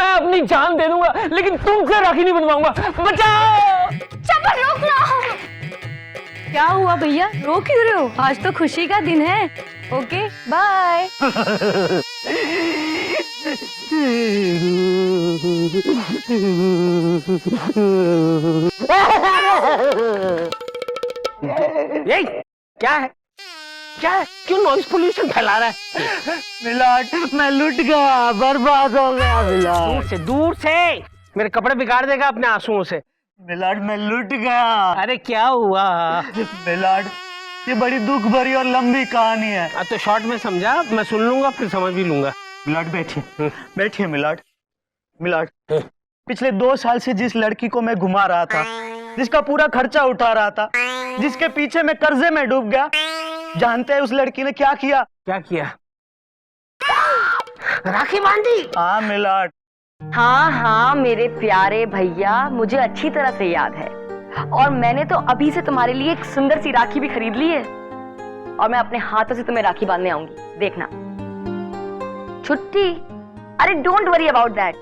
मैं अपनी जान दे दूंगा लेकिन तुमसे राखी नहीं बनवाऊंगा। बचाओ। चप्पल रोक लो। क्या हुआ भैया, रो क्यों रहे हो? आज तो खुशी का दिन है। Okay bye. ये क्या है? क्या है? क्यों नॉइस पोल्यूशन फैला रहा है? मिलाट, मैं लुट गया, बर्बाद हो गया मिलाट। दूर से मेरे कपड़े बिगाड़ देगा अपने आंसुओं से। मिलाट, मैं लुट गया। अरे क्या हुआ? मिलाट, ये बड़ी दुख भरी और लंबी कहानी है। तो शॉर्ट में समझा, मैं सुन लूंगा फिर समझ भी लूंगा। मिलाट बैठिए, बैठिए मिलाट। मिलाट, पिछले 2 साल से जिस लड़की को मैं घुमा रहा था, जिसका पूरा खर्चा उठा रहा था, जिसके पीछे मैं कर्जे में डूब गया, जानते हैं उस लड़की ने क्या किया? क्या किया? राखी बांधी। हाँ मिलाट। हाँ हाँ मेरे प्यारे भैया, मुझे अच्छी तरह से याद है। और मैंने तो अभी से तुम्हारे लिए एक सुंदर सी राखी भी खरीद ली है और मैं अपने हाथों से तुम्हें राखी बांधने आऊंगी, देखना। छुट्टी? अरे डोंट वरी अबाउट दैट।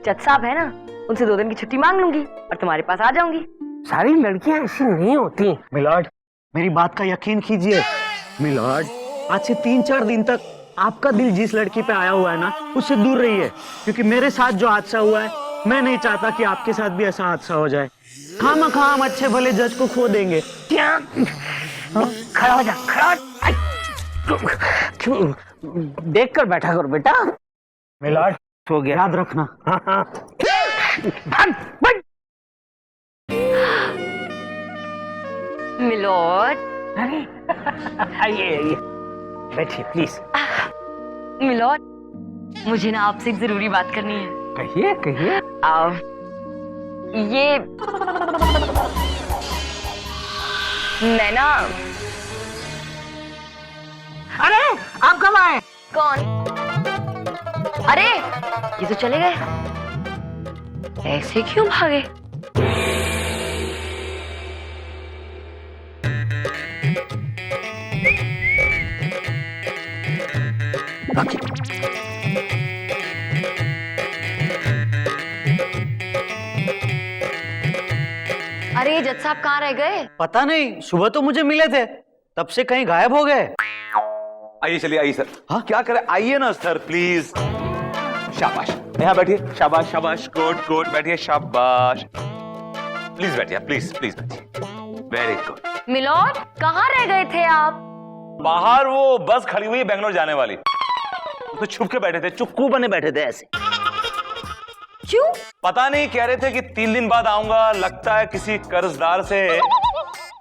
जज साहब है ना, उनसे 2 दिन की छुट्टी मांग लूंगी और तुम्हारे पास आ जाऊंगी। सारी लड़कियां ऐसी नहीं होती। मिलाट, मेरी बात का यकीन कीजिए। मिलाट, आज से 3-4 दिन तक आपका दिल जिस लड़की पे आया हुआ है ना, उससे दूर रहिए, क्योंकि मेरे साथ जो हादसा हुआ है, मैं नहीं चाहता कि आपके साथ भी ऐसा हादसा हो जाए। खामखा हम अच्छे भले जज को खो देंगे। क्या? खड़ा हो जा, खड़ा। क्यों देख कर बैठा करो बेटा। मिलाट, हो गया, याद रखना। हाँ हाँ। भाग, भाग। मिलोड। अरे आइए बैठिए प्लीज। मिलोड, मुझे ना आपसे एक जरूरी बात करनी है। कहिए कहिए। ये मैं ना। अरे आप कब आए? कौन? अरे ये तो चले गए, ऐसे क्यों भागे? अरे जज साहब कहाँ रह गए? पता नहीं, सुबह तो मुझे मिले थे, तब से कहीं गायब हो गए। आइए, चलिए आइए सर। हाँ क्या करें, आइए ना सर प्लीज। शाबाश, यहाँ बैठिए। शाबाश शाबाश, गुड गुड, बैठिए। शाबाश, प्लीज बैठिए, प्लीज प्लीज बैठिए। Very good. मिलोड, कहाँ रह गए थे आप? बाहर वो बस खड़ी हुई है बेंगलोर जाने वाली, तो छुप के बैठे थे, चुक्कू बने बैठे थे ऐसे। क्यों? पता नहीं, कह रहे थे कि 3 दिन बाद आऊंगा, लगता है किसी कर्जदार से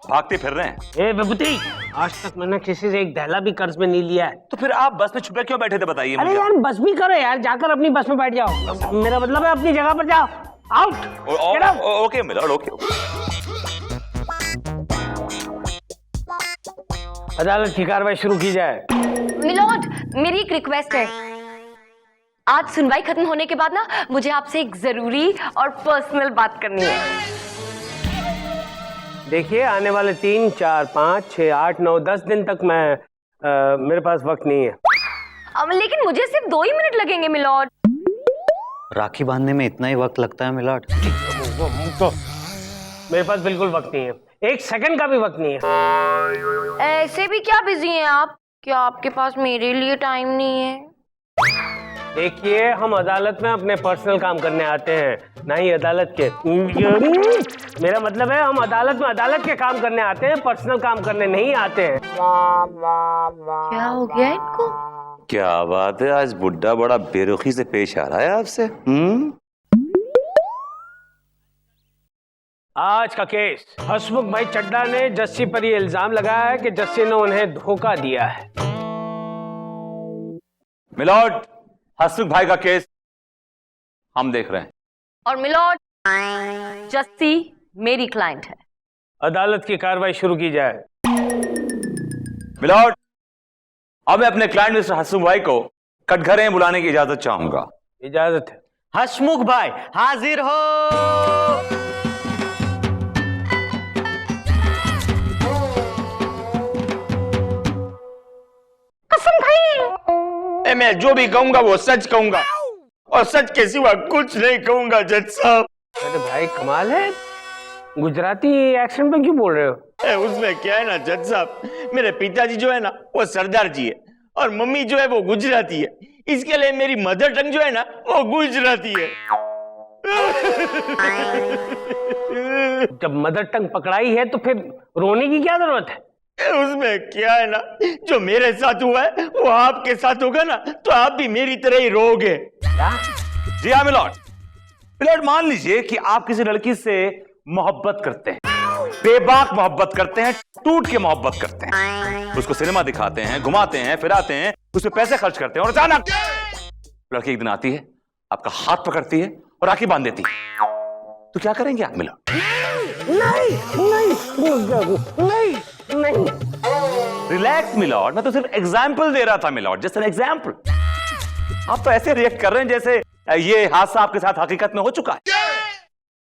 भागते फिर रहे हैं। ए विभूति, आज तक मैंने किसी से एक दहला भी कर्ज में नहीं लिया है। तो फिर आप बस में छुपे क्यों बैठे थे बताइए अरे मुझे। यार बस भी करो यार, जाकर अपनी बस में बैठ जाओ। मेरा मतलब है अपनी जगह पर जाओ। आउट। Okay milord, okay. अदालत की कार्रवाई शुरू की जाए। मिलोड, मेरी एक रिक्वेस्ट है। आज सुनवाई खत्म होने के बाद ना मुझे आपसे एक जरूरी और पर्सनल बात करनी है। देखिए, आने वाले 3, 4, 5, 6, 8, 9, 10 दिन तक मेरे पास वक्त नहीं है। लेकिन मुझे सिर्फ 2 ही मिनट लगेंगे मिलोड। राखी बांधने में इतना ही वक्त लगता है मिलाट? मेरे पास बिल्कुल वक्त नहीं है, 1 सेकंड का भी वक्त नहीं है। ऐसे भी क्या बिजी हैं आप? क्या आपके पास मेरे लिए टाइम नहीं है? देखिए, हम अदालत में अपने पर्सनल काम करने आते हैं, ना ही अदालत के। मेरा मतलब है हम अदालत में अदालत के काम करने आते हैं, पर्सनल काम करने नहीं आते हैं। क्या हो गया इनको? क्या बात है, आज बुड्ढा बड़ा बेरुखी से पेश आ रहा है आपसे। आज का केस, हसमुख भाई चड्डा ने जस्सी पर ये इल्जाम लगाया है कि जस्सी ने उन्हें धोखा दिया है। मिलोड, हसमुख भाई का केस हम देख रहे हैं। और मिलोड, जस्सी मेरी क्लाइंट है। अदालत की कार्रवाई शुरू की जाए। मिलोड, अब मैं अपने क्लाइंट मिस्टर हसमुख भाई को कटघरे में बुलाने की इजाजत चाहूंगा। इजाजत है। हसमुख भाई हाजिर हो। कसम भाई, मैं जो भी कहूंगा वो सच कहूंगा और सच के सिवा कुछ नहीं कहूंगा जज साहब। अरे भाई कमाल है, गुजराती एक्सेंट में क्यों बोल रहे हो? उसमें क्या है ना जज साहब, मेरे पिताजी जो है ना वो सरदार जी है और मम्मी जो है वो गुजराती है, इसके लिए मेरी मदर टंग जो है ना वो गुजराती है। जब मदर टंग पकड़ाई है तो फिर रोने की क्या जरूरत है? उसमें क्या है ना, जो मेरे साथ हुआ है वो आपके साथ होगा ना तो आप भी मेरी तरह ही रोगे। जी हाँ मिलॉर्ड। मिलॉर्ड मान लीजिए कि आप किसी लड़की से मोहब्बत करते हैं, बेबाक मोहब्बत करते हैं, टूट के मोहब्बत करते हैं, उसको सिनेमा दिखाते हैं, घुमाते हैं, फिराते हैं, उस पर पैसे खर्च करते हैं और अचानक लड़की एक दिन आती है, आपका हाथ पकड़ती है और राखी बांध देती है, तो क्या करेंगे आप मिलॉर्ड? नहीं। रिलैक्स मिलॉर्ड, मैं तो सिर्फ एग्जाम्पल दे रहा था मिलॉर्ड, जस्ट एन एग्जाम्पल। आप तो ऐसे रिएक्ट कर रहे हैं जैसे ये हादसा आपके साथ हकीकत में हो चुका है।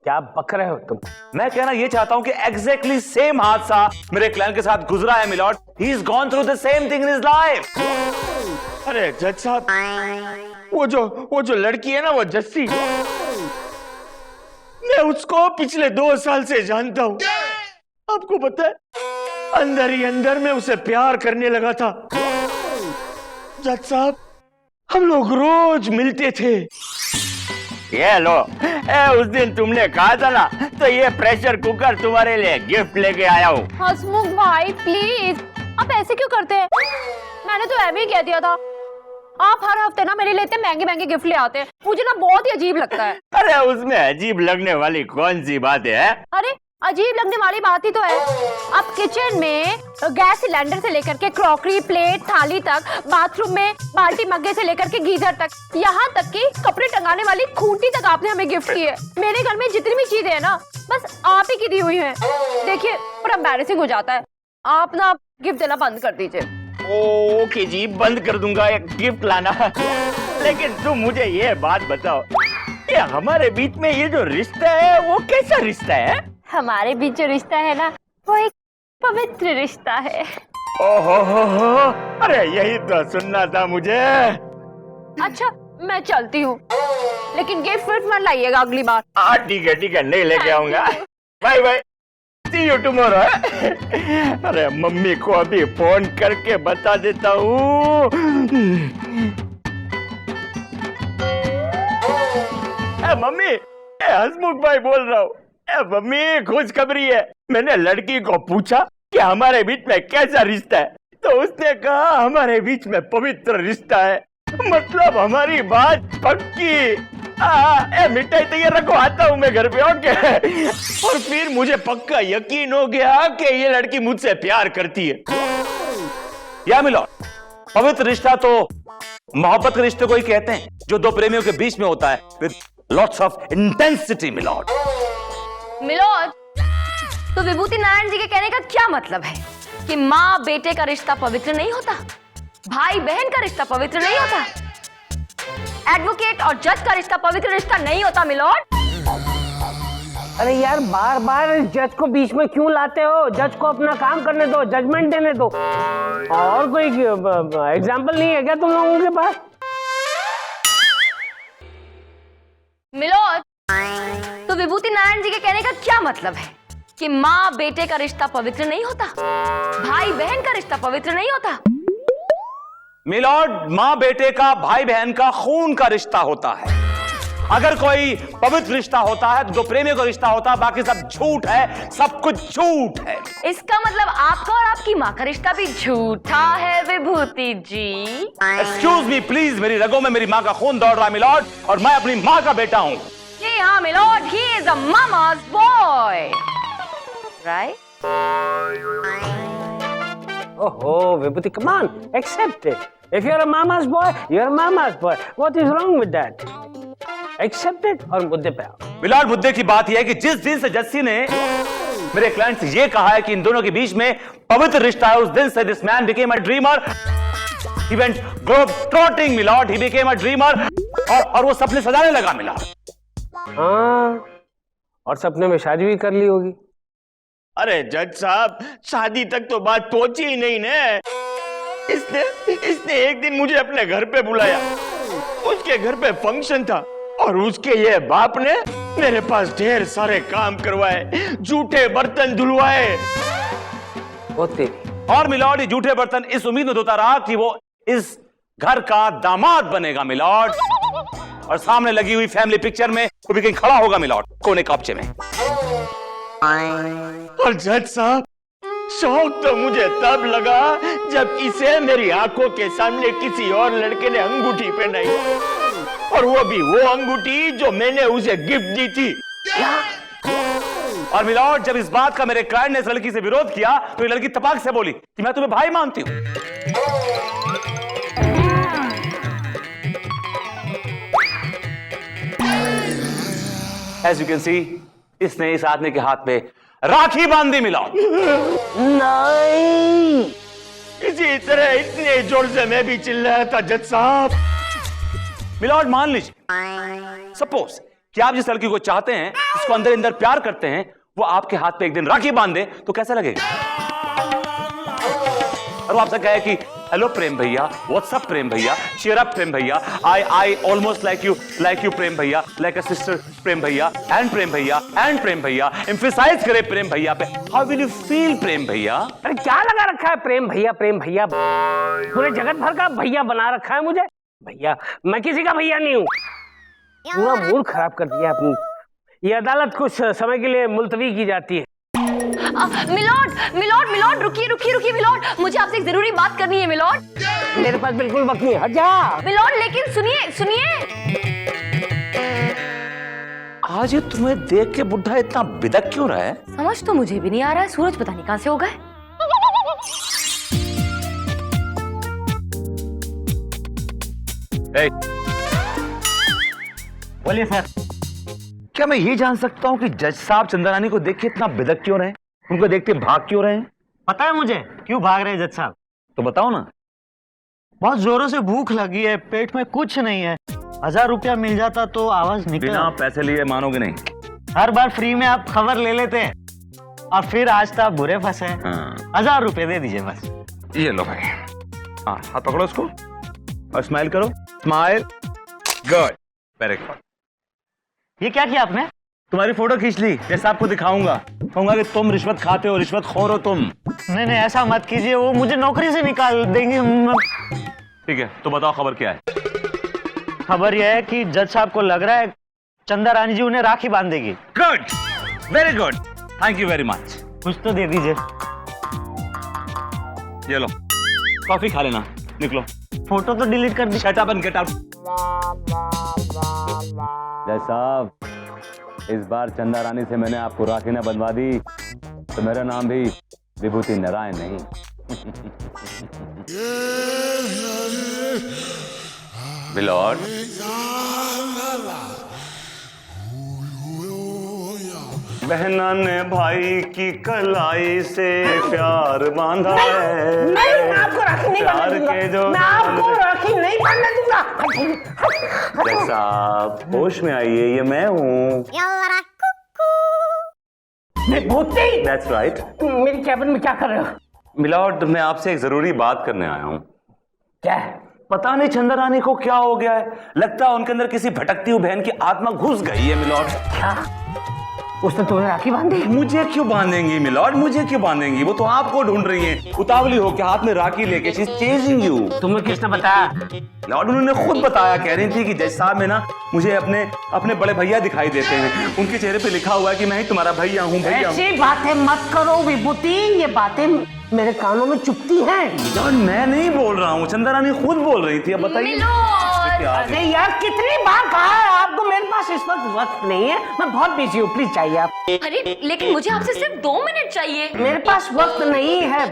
क्या बक रहे हो तुम? मैं कहना ये चाहता हूं कि एग्जैक्टली सेम हादसा मेरे क्लाइंट के साथ गुजरा है milord. He is gone through the same thing in his life. अरे जज साहब, वो जो लड़की है ना वो जस्सी, मैं उसको पिछले 2 साल से जानता हूं। आपको पता है, अंदर ही अंदर में उसे प्यार करने लगा था। जज साहब, हम लोग रोज मिलते थे। ये लो, उस दिन तुमने कहा था ना, तो ये प्रेशर कुकर तुम्हारे लिए गिफ्ट लेके आया हूँ। हसमुख भाई प्लीज, आप ऐसे क्यों करते हैं? मैंने तो ऐसे ही कह दिया था। आप हर हफ्ते ना मेरे लिए इतने महंगे महंगे गिफ्ट ले आते हैं, मुझे ना बहुत ही अजीब लगता है। अरे उसमें अजीब लगने वाली कौन सी बात है? अरे अजीब लगने वाली बात ही तो है। आप किचन में गैस सिलेंडर से लेकर के क्रॉकरी, प्लेट, थाली तक, बाथरूम में बाल्टी मग्गे से लेकर के गीजर तक, यहाँ तक कि कपड़े टंगाने वाली खूंटी तक आपने हमें गिफ्ट की है। मेरे घर में जितनी भी चीजें हैं ना, बस आप ही की दी हुई हैं। देखिए बड़ा एम्बैरेसिंग हो जाता है। आप ना गिफ्ट देना बंद कर दीजिए। ओके जी, बंद कर दूंगा एक गिफ्ट लाना। लेकिन तुम मुझे ये बात बताओ, ये हमारे बीच में ये जो रिश्ता है वो कैसा रिश्ता है? हमारे बीच जो रिश्ता है ना, वो एक पवित्र रिश्ता है। ओहो हो, अरे यही तो सुनना था मुझे। अच्छा मैं चलती हूँ, लेकिन गिफ्ट फिट मत लाइएगा अगली बार। हाँ ठीक है, नहीं लेके आऊंगा। Bye bye, see you tomorrow. अरे मम्मी को अभी फोन करके बता देता हूँ। मम्मी, हसमुख भाई बोल रहा हूँ। मम्मी खुशखबरी है, मैंने लड़की को पूछा कि हमारे बीच में कैसा रिश्ता है, तो उसने कहा हमारे बीच में पवित्र रिश्ता है, मतलब हमारी बात पक्की। मिठाई तैयार रखो, आता हूँ मैं घर पे। ओके। और फिर मुझे पक्का यकीन हो गया कि ये लड़की मुझसे प्यार करती है। या मिलॉर्ड, पवित्र रिश्ता तो मोहब्बत के रिश्ते को ही कहते हैं, जो दो प्रेमियों के बीच में होता है with lots of intensity. Milord, तो विभूति नारायण जी के कहने का क्या मतलब है कि माँ बेटे का रिश्ता पवित्र नहीं होता, भाई बहन का रिश्ता पवित्र नहीं होता, एडवोकेट और जज का रिश्ता पवित्र रिश्ता नहीं होता? मिलॉर्ड, अरे यार बार बार जज को बीच में क्यों लाते हो? जज को अपना काम करने दो, जजमेंट देने दो। और कोई एग्जाम्पल नहीं है क्या तुम लोगों के पास? मिलॉर्ड, तो विभूति नारायण जी के कहने का क्या मतलब है कि माँ बेटे का रिश्ता पवित्र नहीं होता, भाई बहन का रिश्ता पवित्र नहीं होता? मिलॉर्ड, मां बेटे का, भाई बहन का खून का रिश्ता होता है। अगर कोई पवित्र रिश्ता होता है तो दो प्रेमियों का रिश्ता होता है, बाकी सब झूठ है, सब कुछ झूठ है। इसका मतलब आपका और आपकी माँ का रिश्ता भी झूठा है विभूति जी? एक्सक्यूज मी प्लीज, मेरी रगों में मेरी माँ का खून दौड़ रहा है मिलॉर्ड, और मैं अपनी माँ का बेटा हूँ। जी हाँ मिलॉर्ड, ही इज अ मामा's boy, right? Oh, Vibhuti, come on, accept it. If you're a mama's boy, you're a mama's boy. What is wrong with that? Accept it और मुद्दे पे आओ। मिलॉर्ड, मुद्दे की बात यह है कि जिस दिन से जस्सी ने मेरे क्लाइंट से ये कहा है कि इन दोनों के बीच में पवित्र रिश्ता है, उस दिन से this man became a dreamer. He went globe-trotting, milord. He became a dreamer और वो सपने सजाने लगा मिलॉर्ड। हाँ, और सपने में शादी भी कर ली होगी। अरे जज साहब, शादी तक तो बात पहुंची ही नहीं ने। इसने एक दिन मुझे अपने घर पे बुलाया उसके घर पे फंक्शन था और उसके ये बाप ने मेरे पास ढेर सारे काम करवाए, झूठे बर्तन धुलवाए। होते और मिलॉर्ड ये झूठे बर्तन इस उम्मीद में धोता रहा कि वो इस घर का दामाद बनेगा मिलॉर्ड, और सामने लगी हुई फैमिली पिक्चर में वो भी कहीं खड़ा होगा मिलॉर्ड, कोने कपचे में। और जज साहब, शौक तो मुझे तब लगा जब इसे मेरी आंखों के सामने किसी और लड़के ने अंगूठी पहनाई, और वो भी वो अंगूठी जो मैंने उसे गिफ्ट दी थी। और मिलॉर्ड जब इस बात का मेरे क्लाइंट ने इस लड़की से विरोध किया तो ये लड़की तपाक से बोली कि मैं तुम्हें भाई मानती हूं। As you can see, इसने इस आदमी के हाथ पे राखी बांध दी मिलॉर्ड। नहीं, इसी तरह इतने जोर से मैं भी चिल्लाया था जज साहब। मिलॉर्ड मान लीजिए, सपोज कि आप जिस लड़की को चाहते हैं, जिसको अंदर अंदर प्यार करते हैं, वो आपके हाथ पे एक दिन राखी बांध दे तो कैसा लगेगा? और वो आपसे कहे कि हेलो प्रेम भैया, व्हाट्सअप प्रेम भैया, cheer up प्रेम भैया, I almost like you प्रेम भैया, like a sister प्रेम भैया, and प्रेम भैया, emphasize करे प्रेम भैया पे। How will you feel प्रेम भैया? अरे क्या लगा रखा है प्रेम भैया, पूरे जगत भर का भैया बना रखा है मुझे। भैया, मैं किसी का भैया नहीं हूँ। पूरा मूड खराब कर दिया अपनी। ये अदालत कुछ समय के लिए मुलतवी की जाती है। मिलॉर्ड, रुकिए मिलॉर्ड, मुझे आपसे एक जरूरी बात करनी है मिलॉर्ड। मेरे पास बिल्कुल वक्त नहीं, हट जा। मिलॉर्ड, लेकिन सुनिए। आज ये तुम्हें देख के बुढ़ा इतना बिदक क्यों रहा है? समझ तो मुझे भी नहीं आ रहा है, सूरज पता नहीं कहां से हो गए। बोलिए सर। क्या मैं ये जान सकता हूँ कि जज साहब चंद्रानी को देख के इतना बिदक क्यों रहे? उनको देखते भाग क्यों रहे हैं? पता है मुझे क्यों भाग रहे हैं जज साहब? तो बताओ ना। बहुत जोरों से भूख लगी है, पेट में कुछ नहीं है। 1000 रुपया मिल जाता तो आवाज निकल। बिना पैसे लिए मानोगे नहीं। हर बार फ्री में आप खबर ले लेते हैं और फिर आज तो आप बुरे फंसे। 1000 रुपये दे दीजिए बस। ये लो भाई। हाँ, हाथ पकड़ो इसको और स्माइल करो। Smile, good, very good. ये क्या किया आपने? तुम्हारी फोटो खींच ली, जैसा आपको दिखाऊंगा। कहूंगा कि तुम रिश्वत खाते हो, रिश्वत खोर हो तुम। नहीं ऐसा मत कीजिए, वो मुझे नौकरी से निकाल देंगे। ठीक है, तो बताओ खबर क्या है? खबर यह है कि जज साहब को लग रहा है चंदा रानी जी उन्हें राखी बांध देगी। Good, very good, thank you very much. कुछ तो दे दीजिए। ये लो, कॉफी खा लेना, निकलो। फोटो तो डिलीट कर दी। Shut up and get out. जज साहब, इस बार चंदा रानी से मैंने आपको राखी न बंधवा दी तो मेरा नाम भी विभूति नारायण नहीं। मिलॉर्ड, बहना ने भाई की कलाई से प्यार बांधा है। नहीं, मैं आपको राखी नहीं प्यार बांधने दूंगा। के जो मैं आपको राखी नहीं बांधने दूंगा। जज साहब, होश में आइए, ये मैं हूँ। विभूति, That's right. मेरी कैबिन में क्या कर रहे हो? मिलॉर्ड, मैं आपसे एक जरूरी बात करने आया हूँ। क्या है? पता नहीं चंदा रानी को क्या हो गया है, लगता है उनके अंदर किसी भटकती हुई बहन की आत्मा घुस गई है मिलॉर्ड। क्या? उसने तुम्हें राखी बांधी? मुझे क्यों बांधेंगी मिलॉर्ड, मुझे क्यों बांधेंगी? वो तो आपको ढूंढ रही हैं, उतावली होकर हाथ में राखी लेके। She is chasing you. तुम्हें किसने बताया? लॉर्ड, उन्होंने खुद बताया, कह रही थी कि जज साहब में ना मुझे अपने बड़े भैया दिखाई देते हैं। उनके चेहरे पे लिखा हुआ है कि मैं ही तुम्हारा भैया हूँ, भैया हूँ। ऐसी बातें मत करो विभूति, ये बातें मेरे कानों में चुभती हैं। लॉर्ड, मैं नहीं बोल रहा हूँ, चंदा रानी खुद बोल रही थी। अब बताइए। अरे यार, कितनी बार कहा है आपको, मेरे पास इस वक्त नहीं है, मैं बहुत बिजी हूँ, प्लीज चाहिए आप। अरे लेकिन मुझे आपसे सिर्फ 2 मिनट चाहिए। मेरे पास वक्त नहीं है।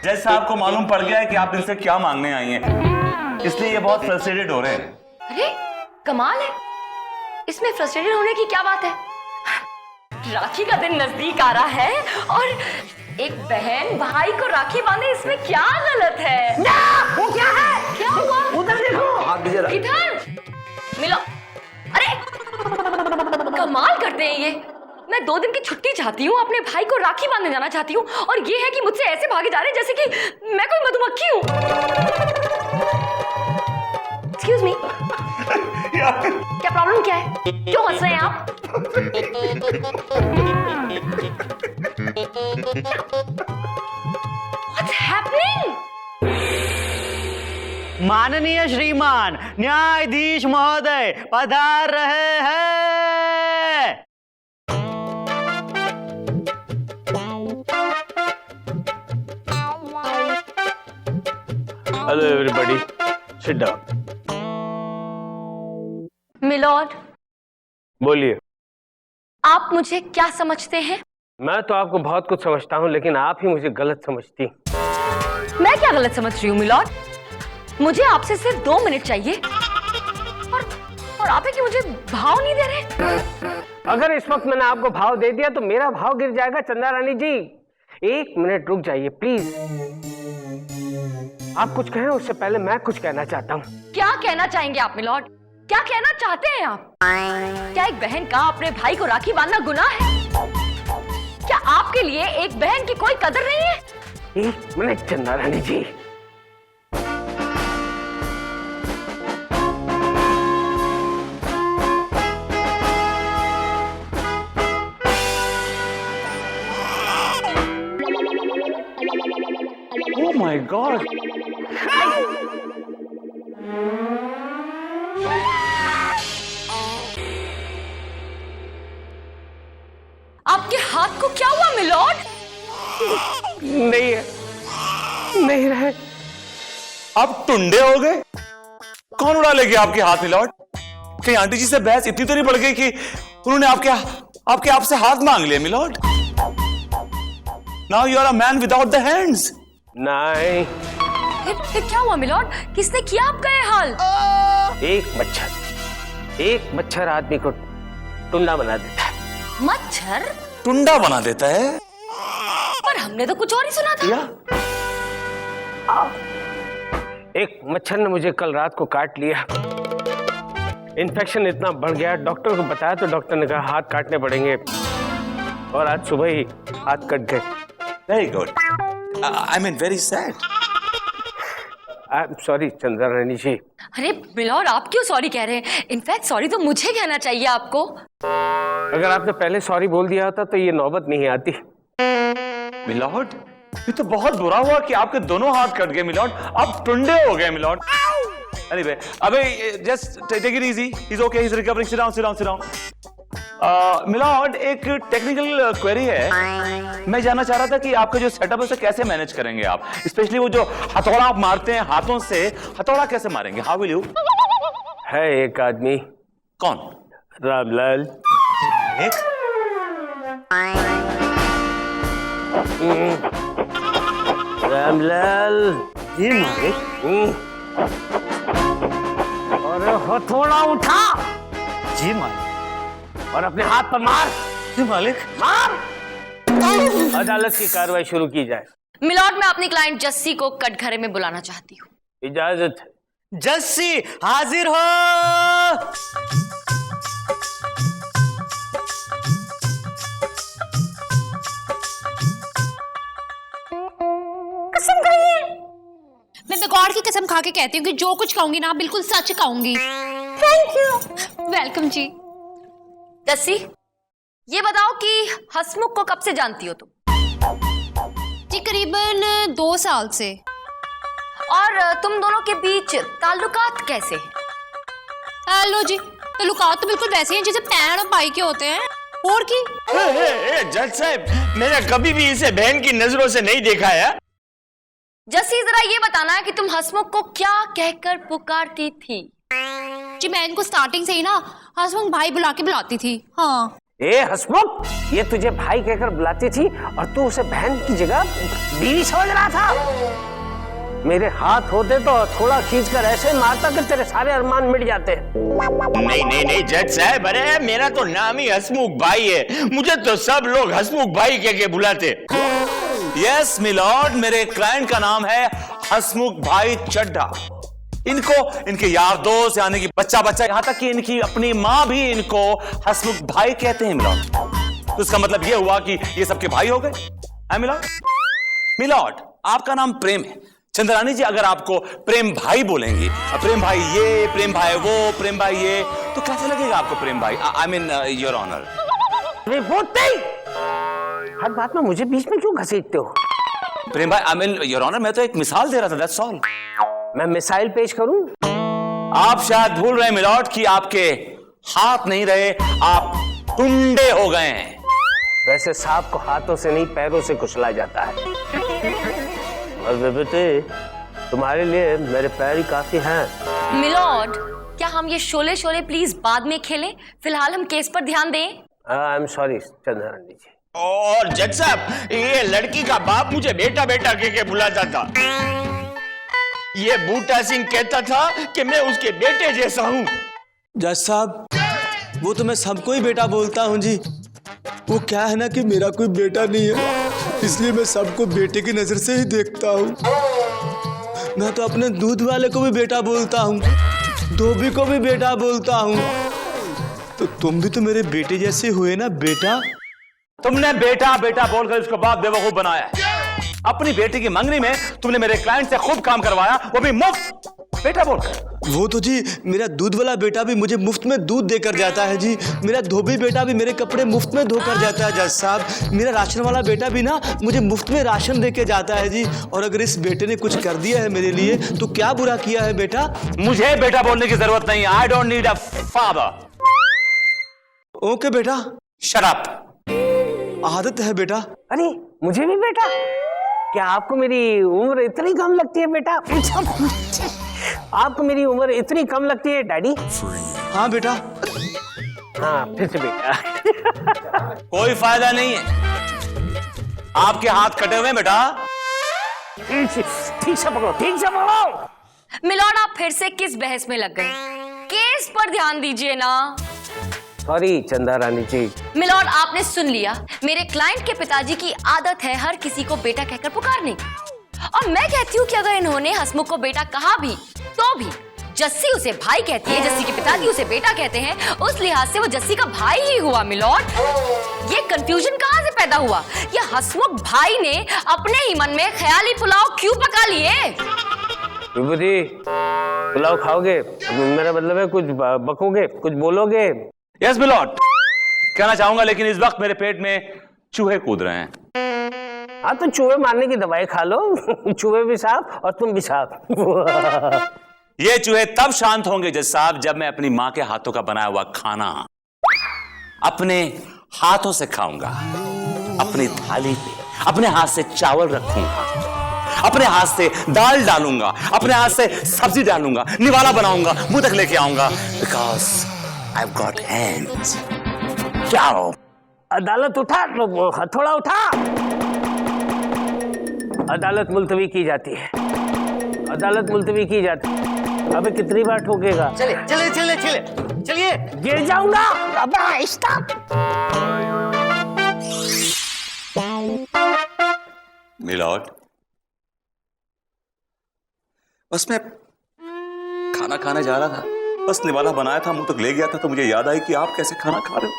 जज साहब को मालूम पड़ गया है कि आप इनसे क्या मांगने आई हैं, इसलिए ये बहुत फ्रस्ट्रेटेड हो रहे हैं। अरे कमाल है, इसमें फ्रस्ट्रेटेड होने की क्या बात है? राखी का दिन नजदीक आ रहा है और एक बहन भाई को राखी बांधे, इसमें क्या गलत है? ना, वो क्या है? क्या हुआ? उधर देखो। इधर मिलो। अरे कमाल करते हैं ये। मैं 2 दिन की छुट्टी चाहती हूँ, अपने भाई को राखी बांधने जाना चाहती हूँ, और ये है कि मुझसे ऐसे भागे जा रहे हैं जैसे कि मैं कोई मधुमक्खी हूँ। एक्सक्यूज मी, क्या प्रॉब्लम क्या है? क्यों हंस रहे हैं आप? What's happening? माननीय श्रीमान न्यायाधीश महोदय पधार रहे हैं। Hello everybody, sit down. Milord, बोलिए। आप मुझे क्या समझते हैं? मैं तो आपको बहुत कुछ समझता हूँ, लेकिन आप ही मुझे गलत समझती। मैं क्या गलत समझ रही हूँ मिलॉर्ड? मुझे आपसे सिर्फ 2 मिनट चाहिए और आप है कि मुझे भाव नहीं दे रहे। अगर इस वक्त मैंने आपको भाव दे दिया तो मेरा भाव गिर जाएगा। चंदा रानी जी, 1 मिनट रुक जाइए प्लीज। आप कुछ कहें उससे पहले मैं कुछ कहना चाहता हूँ। क्या कहना चाहेंगे आप मिलॉर्ड? क्या कहना चाहते हैं आप? क्या एक बहन का अपने भाई को राखी बांधना गुनाह है? क्या आपके लिए एक बहन की कोई कदर नहीं है? 1 मिनट चंदा रानी जी। Oh my God! आपके हाथ को क्या हुआ मिलॉर्ड? नहीं है, नहीं रहे। आप टुंडे हो गए? कौन उड़ा ले गया आपके हाथ मिलॉर्ड? कहीं आंटी जी से बहस इतनी तो नहीं बढ़ गई कि उन्होंने आपके आपसे हाथ मांग लिए milord? Now you are a man without the hands. नहीं, फिर क्या हुआ मिलॉर्ड? किसने किया आपका ये हाल? एक मच्छर आदमी को टुंडा बना देता है। मच्छर टुंडा बना देता है? पर हमने तो कुछ और ही सुना था। या? एक मच्छर ने मुझे कल रात को काट लिया। इन्फेक्शन इतना बढ़ गया, डॉक्टर को बताया तो डॉक्टर ने कहा हाथ काटने पड़ेंगे, और आज सुबह ही हाथ कट गए। Very good. I mean very sad. I'm sorry Chandra रानी जी। अरे मिलॉर्ड, आप क्यों सॉरी कह रहे हैं? इनफैक्ट सॉरी तो मुझे कहना चाहिए आपको। अगर आपने पहले सॉरी बोल दिया होता तो ये नौबत नहीं आती। मिलॉर्ड, ये तो बहुत बुरा हुआ कि आपके दोनों हाथ कट गए मिलॉर्ड। आप टुंडे हो गए मिलॉर्ड। Anyway, अबे just take it easy. He's okay. He's recovering. Sit down. Sit down. Sit down. Milord, एक टेक्निकल क्वेरी है। मैं जानना चाह रहा था कि आपका जो सेटअप है उसे कैसे मैनेज करेंगे आप, स्पेशली वो जो हथौड़ा आप मारते हैं हाथों से, हथौड़ा कैसे मारेंगे? How will you? है एक आदमी। कौन? रामलाल। रामलाल जी मालिक। और हथौड़ा उठा जी मालिक। और अपने हाथ पर मार। जी मालिक। मार। अदालत की कार्रवाई शुरू की जाए। मिलॉर्ड, मैं अपनी क्लाइंट जस्सी को कटघरे में बुलाना चाहती हूँ। इजाजत। जस्सी हाजिर हो। कसम खाइए। मैं गॉड की कसम खा के कहती हूँ कि जो कुछ कहूंगी ना बिल्कुल सच कहूंगी। Thank you. वेलकम जी। जस्सी, ये बताओ कि हसमुख को कब से जानती हो तुम? जी करीबन 2 साल से। और तुम दोनों के बीच ताल्लुकात कैसे हैं? हेलो जी, ताल्लुकात तो बिल्कुल वैसे हैं जैसे बहन और भाई के होते हैं। और की जज साहब, मैंने कभी भी इसे बहन की नजरों से नहीं देखा है। जस्सी, जरा ये बताना है कि तुम हसमुख को क्या कहकर पुकारती थी? जी मैं इनको स्टार्टिंग से ही ना हसमुख भाई बुला के बुलाती थी। हाँ। ए हसमुख, ये तुझे भाई कहकर बुलाती थी और तू उसे बहन की जगह बीवी समझ रहा था। मेरे हाथ होते तो थोड़ा खींचकर ऐसे मारता कि तेरे सारे अरमान मिट जाते। नहीं नहीं नहीं जज साहब, अरे मेरा तो नाम ही हसमुख भाई है, मुझे तो सब लोग हसमुख भाई कह के बुलाते। यस मिलॉर्ड, मेरे क्लाइंट का नाम है हसमुख भाई चड्ढा। इनको इनके यार दोस्त यानी कि बच्चा यहां तक कि इनकी अपनी मां भी इनको हसमुख भाई कहते हैं मिलॉर्ड। तो इसका मतलब यह हुआ कि ये सबके भाई हो गए। मिलॉर्ड, मिलॉर्ड आपका नाम प्रेम है, चंद्रानी जी अगर आपको प्रेम भाई बोलेंगी, प्रेम भाई ये, प्रेम भाई वो, प्रेम भाई ये, तो कैसे लगेगा आपको प्रेम भाई? I mean your honour. हर बात में मुझे बीच में क्यों घसीटते हो? प्रेम भाई आई मीन योर ऑनर, मैं तो एक मिसाल दे रहा था, दैट्स ऑल। मैं मिसाइल पेश करूं? आप शायद भूल रहे हैं मिलॉर्ड कि आपके हाथ नहीं रहे, आप टुंडे हो गए हैं। वैसे सांप को हाथों से नहीं पैरों से कुचला जाता है। और बेबे तुम्हारे लिए मेरे पैर ही काफी हैं। मिलॉर्ड, क्या हम ये शोले शोले प्लीज बाद में खेलें? फिलहाल हम केस पर ध्यान दें। आई एम सॉरी चंद्रानी जी। और जज साहब, ये लड़की का बाप मुझे बेटा बेटा के बुलाता था। ये बूटा सिंह कहता था कि मैं उसके बेटे जैसा हूँ। जज साहब, वो तो मैं सबको ही बेटा बोलता हूँ जी। वो क्या है ना कि मेरा कोई बेटा नहीं है, इसलिए मैं सबको बेटे की नजर से ही देखता हूँ। मैं तो अपने दूध वाले को भी बेटा बोलता हूँ, धोबी को भी बेटा बोलता हूँ। तो तुम भी तो मेरे बेटे जैसे हुए ना बेटा। तुमने बेटा बेटा बोलकर उसको बाप बेवकूफ बनाया है। अपनी बेटी की मंगनी में तुमने मेरे क्लाइंट से खूब काम करवाया, वो भी मुफ्त, बेटा बोलकर। वो तो जी मेरा दूध वाला बेटा भी मुझे मुफ्त में दूध देकर जाता है जी। मेरा धोबी बेटा भी मेरे कपड़े मुफ्त में धोकर जाता है जज साहब। मेरा राशन वाला बेटा भी ना मुझे मुफ्त में राशन देके जाता है जी। और अगर इस बेटे ने कुछ कर दिया है मेरे लिए तो क्या बुरा किया है बेटा? मुझे बेटा बोलने की जरूरत नहीं, I don't need a father. Okay बेटा, शट अप। आदत है बेटा। अरे मुझे भी बेटा? क्या आपको मेरी उम्र इतनी कम लगती है बेटा? आपको मेरी उम्र इतनी कम लगती है डैडी? हाँ बेटा। हाँ फिर से बेटा। कोई फायदा नहीं है, आपके हाथ कटे हुए हैं बेटा। ठीक से पकड़ो, ठीक से पकड़ो। मिलॉर्ड, आप फिर से किस बहस में लग गए? केस पर ध्यान दीजिए ना। सॉरी चंदा रानी जी। मिलॉर्ड, आपने सुन लिया, मेरे क्लाइंट के पिताजी की आदत है हर किसी को बेटा कहकर पुकारने की। और मैं कहती हूँ कि अगर इन्होंने हसमुख को बेटा कहा भी तो भी जस्सी उसे भाई कहती है, जस्सी के पिताजी उसे बेटा कहते हैं, उस लिहाज से वो जस्सी का भाई ही हुआ। मिलॉर्ड, ये कंफ्यूजन कहाँ से पैदा हुआ? ये हसमुख भाई ने अपने ही मन में ख्याली पुलाव क्यों पका लिए? विभूति, पुलाव खाओगे? मेरा मतलब है कुछ बकोगे, कुछ बोलोगे? यस मिलॉर्ड, कहना चाहूंगा, लेकिन इस वक्त मेरे पेट में चूहे कूद रहे हैं। हाँ तो चूहे मारने की दवाई खा लो। चूहे भी साफ और तुम भी साफ। ये चूहे तब शांत होंगे जज साहब जब मैं अपनी माँ के हाथों का बनाया हुआ खाना अपने हाथों से खाऊंगा। अपनी थाली पे अपने हाथ से चावल रखूंगा, अपने हाथ से दाल डालूंगा, अपने हाथ से सब्जी डालूंगा, निवाला बनाऊंगा, मुंह तक लेके आऊंगा। Because I've got hands. क्या हो? अदालत उठा, हथौड़ा उठा। अदालत मुलतवी की जाती है, अदालत मुलतवी की जाती है। अबे कितनी बार ठोकेगा? चले चले चले चले चलिए। गिर जाऊंगा। अबे स्टॉप। मिलॉर्ड, बस मैं खाना खाने जा रहा था, बस निवाला बनाया था, मुंह तक ले गया था, तो मुझे याद आई कि आप कैसे खाना खा रहे हो।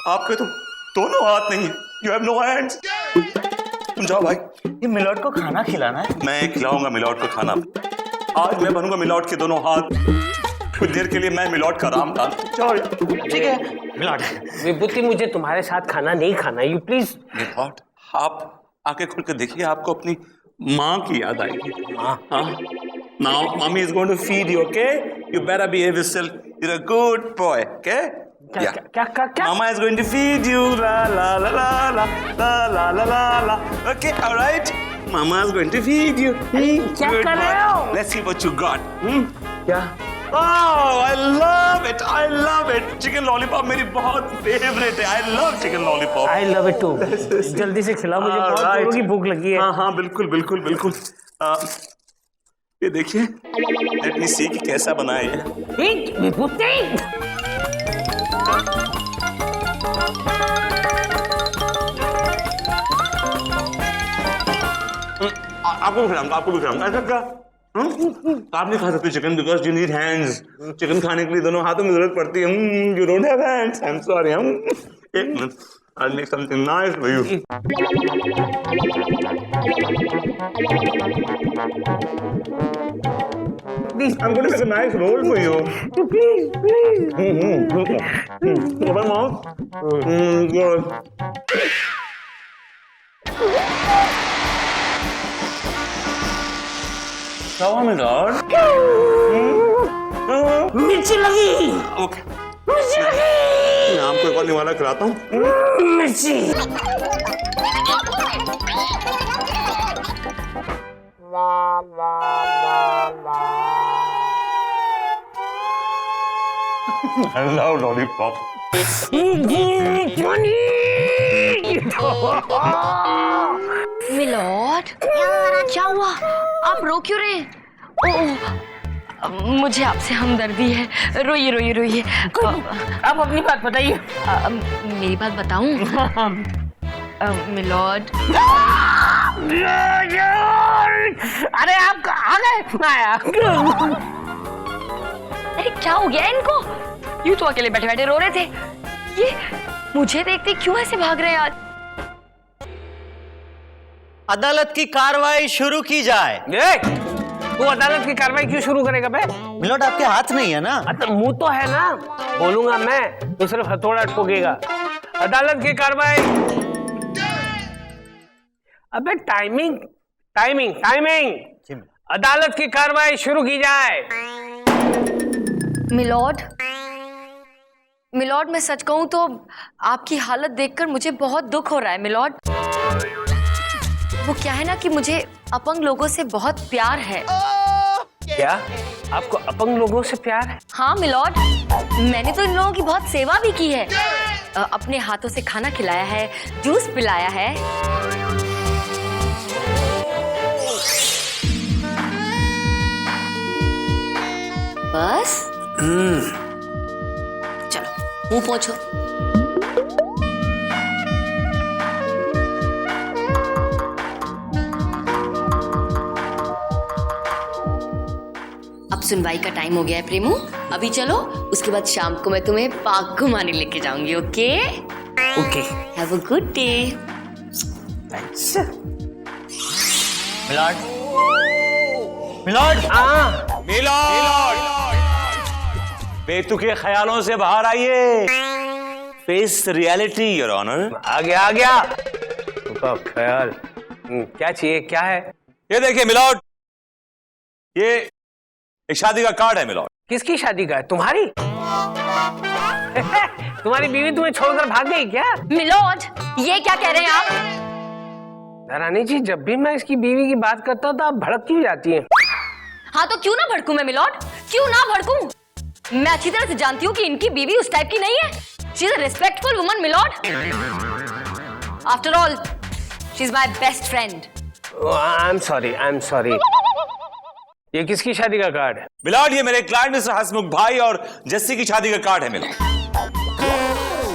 आपके तो दोनों हाथ नहीं है, यू हैव नो हैंड्स। तुम जाओ भाई। ये मिलॉर्ड को खाना खिलाना है। मैं खिलाऊंगा मिलॉर्ड को खाना। आज मैं बनूंगा मिलॉर्ड के दोनों हाथ। कुछ देर के लिए मैं मिलॉर्ड का राम था। जाओ यार। ठीक है मिलॉर्ड। विभूति, मुझे तुम्हारे साथ खाना नहीं खाना, यू प्लीज। मिलॉर्ड, आप आंखें खोल कर देखिए, आपको अपनी माँ की याद आएगी। हाँ। Now, mommy is going to feed you, okay? You better behave yourself. You're a good boy, okay? क्या क्या क्या क्या? Mama is going to feed you. La la la la la la la la la la. Okay, all right. Mama is going to feed you. क्या Good कर boy. रहे हो? Let's see what you got. क्या? Oh, I love it. I love it. Chicken lollipop मेरी बहुत favorite है. I love chicken lollipop. I love it too. जल्दी से खिलाओ, मुझे बहुत जोरों की भूख लगी है। हाँ हाँ बिल्कुल बिल्कुल बिल्कुल। ये देखिए, लेट मी सी कि कैसा बना है ये। विभूति, आपको भी खिलाऊंगा, आपको भी खिलाऊंगा। ऐसा क्या? आप नहीं खा सकते chicken because you need hands. Chicken खाने के लिए दोनों हाथों में जरूरत पड़ती है। You don't have hands, I am sorry. एक minute, I'll make something nice for you. Please, I'm going to make a nice roll for you. please. Open mouth. Good. How am I, Lord? मिर्ची लगी। Okay. मिर्ची लगी। मैं आपको एक और निवाला खिलाता हूँ। मिर्ची। I love lollipop. मिलॉर्ड, क्या हुआ? आप रो क्यों रहे हैं? मुझे आपसे हमदर्दी है। रोइए रोइए रोइए। आप अपनी बात बताइए। मेरी बात बताऊं? मिलॉर्ड, अरे आप कहाँ गए? अरे क्या हो गया इनको? यूं तो अकेले बैठे बैठे रो रहे थे, ये मुझे देखते क्यों ऐसे भाग रहे हैं आज? अदालत की कार्रवाई शुरू की जाए। तू अदालत की कार्रवाई क्यों शुरू करेगा बे? मिलोड, आपके हाथ नहीं है ना? मुंह तो है ना, बोलूंगा मैं तो सिर्फ हथौड़ा ठोकेगा। अदालत की कार्रवाई। अबे टाइमिंग टाइमिंग टाइमिंग। अदालत की कार्रवाई शुरू की जाए। मिलॉर्ड, मिलॉर्ड, मैं सच कहूं तो आपकी हालत देखकर मुझे बहुत दुख हो रहा है मिलॉर्ड। वो क्या है ना कि मुझे अपंग लोगों से बहुत प्यार है। क्या आपको अपंग लोगों से प्यार है? हाँ मिलॉर्ड, मैंने तो इन लोगों की बहुत सेवा भी की है। अपने हाथों से खाना खिलाया है, जूस पिलाया है। बस चलो मुंह पोंछो। अब सुनवाई का टाइम हो गया है प्रेमू, अभी चलो, उसके बाद शाम को मैं तुम्हें पार्क घुमाने लेके जाऊंगी। Okay okay, have a good day. Thanks. Milord, milord, milord, बेतुके ख्यालों से बाहर आइए। Face reality your honour. आ गया उसका ख्याल। क्या चाहिए, क्या है? ये देखिए मिलोड, ये एक शादी का कार्ड है मिलोड। किसकी शादी का है? तुम्हारी? तुम्हारी बीवी तुम्हें छोड़कर भाग गई क्या? मिलॉर्ड, ये क्या कह रहे हैं आप? रानी जी, जब भी मैं इसकी बीवी की बात करता हूँ तो आप भड़क क्यों जाती हैं? हाँ तो क्यों ना भड़कूं मैं मिलॉर्ड, क्यों ना भड़कूं? मैं अच्छी तरह से जानती हूँ कि इनकी बीवी उस टाइप की नहीं है। She is a respectful woman milord. After all she is my best friend. I am sorry. ये किसकी शादी का कार्ड है? मिलोड, ये मेरे क्लाइंट मिस्टर हसमुख भाई और जस्सी की शादी का कार्ड है मिलोड।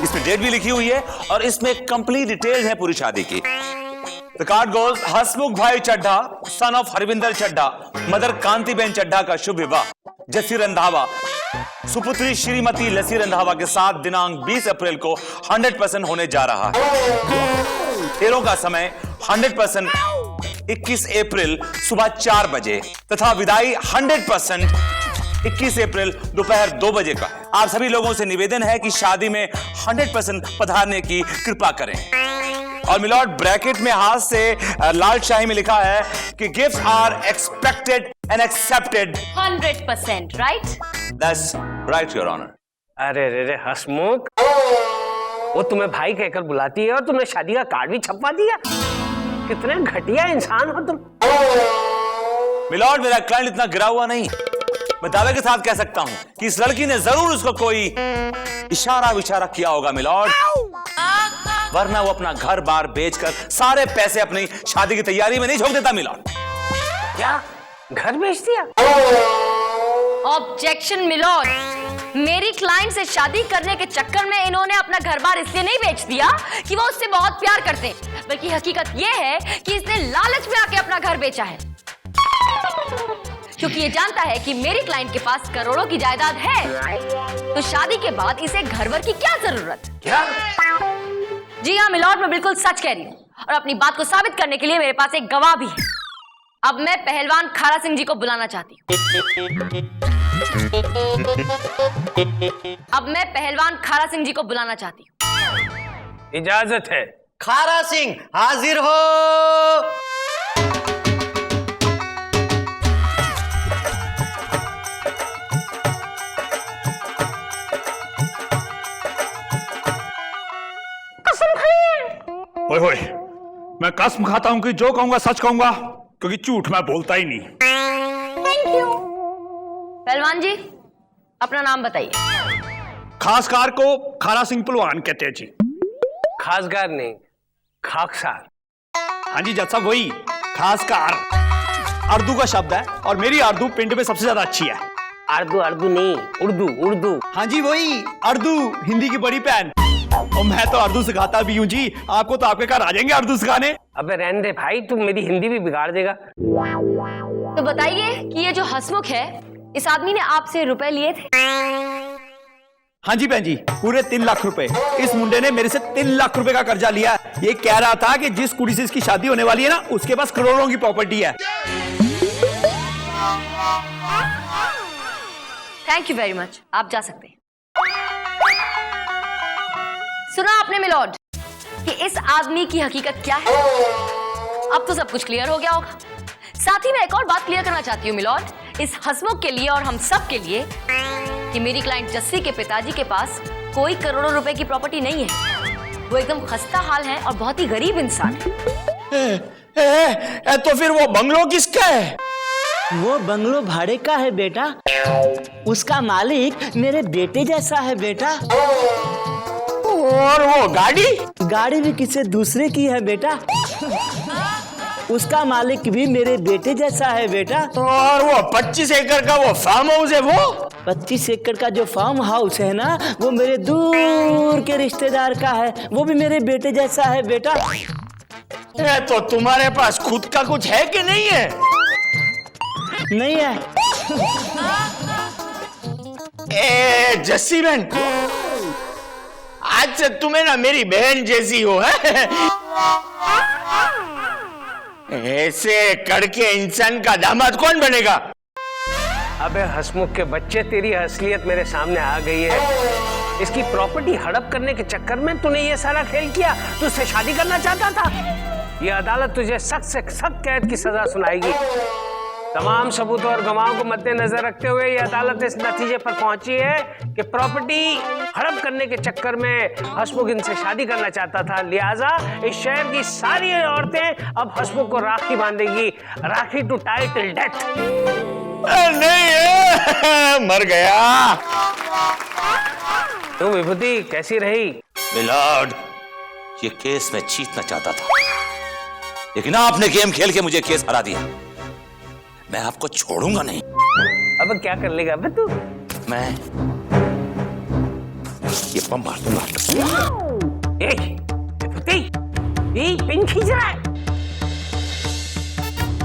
इसमें डेट भी लिखी हुई है और इसमें कंप्लीट डिटेल है पूरी शादी की। The card goes, हसमुख भाई Chadha, son of Harvinder Chadha, mother Kantiben Chadha का शुभ विवाह जस्सी रंधावा सुपुत्री श्रीमती लसी रंधावा के साथ दिनांक 20 अप्रैल को 100% होने जा रहा है। फेरों का समय 100% 21 अप्रैल सुबह 4 बजे तथा विदाई 100% 21 अप्रैल दोपहर 2 बजे का। आप सभी लोगों से निवेदन है कि शादी में 100% पधारने की कृपा करें। और मिलॉर्ड, ब्रैकेट में हाथ से लाल शाही में लिखा है कि gifts are expected and accepted 100%, right? That's right your honour. अरे रे रे हसमुख, वो तुम्हें भाई कहकर बुलाती है और तुमने शादी का कार्ड भी छपवा दिया। कितने घटिया इंसान हो तुम। मिलॉर्ड, मेरा क्लाइंट इतना गिरा हुआ नहीं। मैं दावे के साथ कह सकता हूं कि इस लड़की ने जरूर उसको कोई इशारा विचारा किया होगा मिलॉर्ड, वरना वो अपना घर बार बेचकर सारे पैसे अपनी शादी की तैयारी में नहीं झोंक देता मिलॉर्ड। क्या घर बेच दिया? ऑब्जेक्शन मिलॉर्ड, मेरी क्लाइंट से शादी करने के चक्कर में इन्होंने अपना घर बार इसलिए नहीं बेच दिया कि वो उससे बहुत प्यार करते हैं, बल्कि हकीकत ये है कि इसने लालच में आके अपना घर बेचा है, क्योंकि ये जानता है कि मेरी क्लाइंट के पास करोड़ों की जायदाद है, तो शादी के बाद इसे घर वर की क्या जरूरत? क्या? जी हाँ मिलॉर्ड, मैं बिल्कुल सच कह रही हूँ और अपनी बात को साबित करने के लिए मेरे पास एक गवाह भी है। अब मैं पहलवान खारा सिंह जी को बुलाना चाहती हूँ। इजाजत है। खारा सिंह हाजिर हो। ओए होए, मैं कसम खाता हूं कि जो कहूंगा सच कहूंगा, क्योंकि झूठ मैं बोलता ही नहीं। पहलवान जी अपना नाम बताइए। खासकार को खारा सिंह पहलवान कहते हैं जी। खासगार नहीं, खाकसार। हाँ जी जज साहब, वही खासकार अर्दू का शब्द है और मेरी अर्दू पिंड में सबसे ज्यादा अच्छी है। अर्दू अर्दू नहीं, उर्दू उर्दू। हाँ जी वही अर्दू, हिंदी की बड़ी बहन। और मैं तो अर्दू सिखाता भी हूँ जी, आपको तो आपके घर आ जाएंगे अर्दू सिखाने। अबे रहने दे भाई, तू मेरी हिंदी भी बिगाड़ देगा। तो बताइए कि ये जो हसमुख है, इस आदमी ने आपसे रुपए लिए थे? हाँ जी बहन जी, पूरे 3 लाख रुपए। इस मुंडे ने मेरे से 3 लाख रुपए का कर्जा लिया। ये कह रहा था कि जिस कुड़ी से इसकी शादी होने वाली है ना, उसके पास करोड़ों की प्रॉपर्टी है। थैंक यू वेरी मच, आप जा सकते हैं। सुना आपने मिलॉर्ड कि इस आदमी की हकीकत क्या है? अब तो सब कुछ क्लियर हो गया होगा। साथ ही मैं एक और बात क्लियर करना चाहती हूँ मिलॉर्ड, इस हसमुख के लिए और हम सब के लिए, कि मेरी क्लाइंट जस्सी के पिताजी के पास कोई करोड़ों रुपए की प्रॉपर्टी नहीं है। वो एकदम खस्ता हाल है और बहुत ही गरीब इंसान है। तो फिर वो बंगलो किसका है? वो बंगलो भाड़े का है बेटा। उसका मालिक मेरे बेटे जैसा है बेटा। और वो गाड़ी भी किसी दूसरे की है बेटा। उसका मालिक भी मेरे बेटे जैसा है बेटा। और वो 25 एकड़ का वो फार्म हाउस है, वो 25 एकड़ का जो फार्म हाउस है ना, वो मेरे दूर के रिश्तेदार का है। वो भी मेरे बेटे जैसा है बेटा। तो तुम्हारे पास खुद का कुछ है कि नहीं है? नहीं है। जस्सी बहन, आज से तुम्हें ना मेरी बहन जैसी हो है। ऐसे कड़के इंसान का दामाद कौन बनेगा? अबे हसमुख के बच्चे, तेरी असलियत मेरे सामने आ गई है। इसकी प्रॉपर्टी हड़प करने के चक्कर में तूने ये सारा खेल किया। तू उससे शादी करना चाहता था। ये अदालत तुझे सख्त से सख्त कैद की सजा सुनाएगी। तमाम सबूतों और गवाहों को मद्देनजर रखते हुए ये अदालत इस नतीजे पर पहुंची है कि प्रॉपर्टी हड़प करने के चक्कर में हसमुख इनसे शादी करना चाहता था। लिहाजा इस शहर की सारी औरतें अब हसमुख को राखी बांधेगी। राखी टू टाई टिल डेथ। नहीं, मर गया। तुम विभूति कैसी रही? मिलॉर्ड, ये केस मैं जीतना चाहता था, लेकिन आपने गेम खेल के मुझे केस हरा दिया। मैं आपको छोड़ूंगा नहीं। अब क्या कर लेगा बे तू? मैं ये बम मार दूंगा। विभूति, ये पिन खींच रहा है।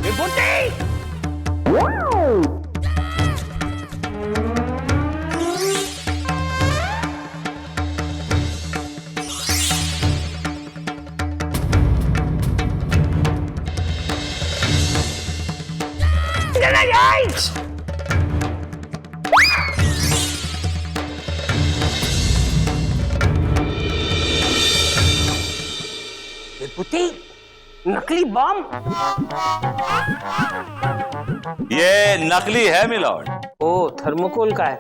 विभूति, विभूति, नकली बम। ये नकली है मिलॉर्ड। ओ, थर्मोकोल का है।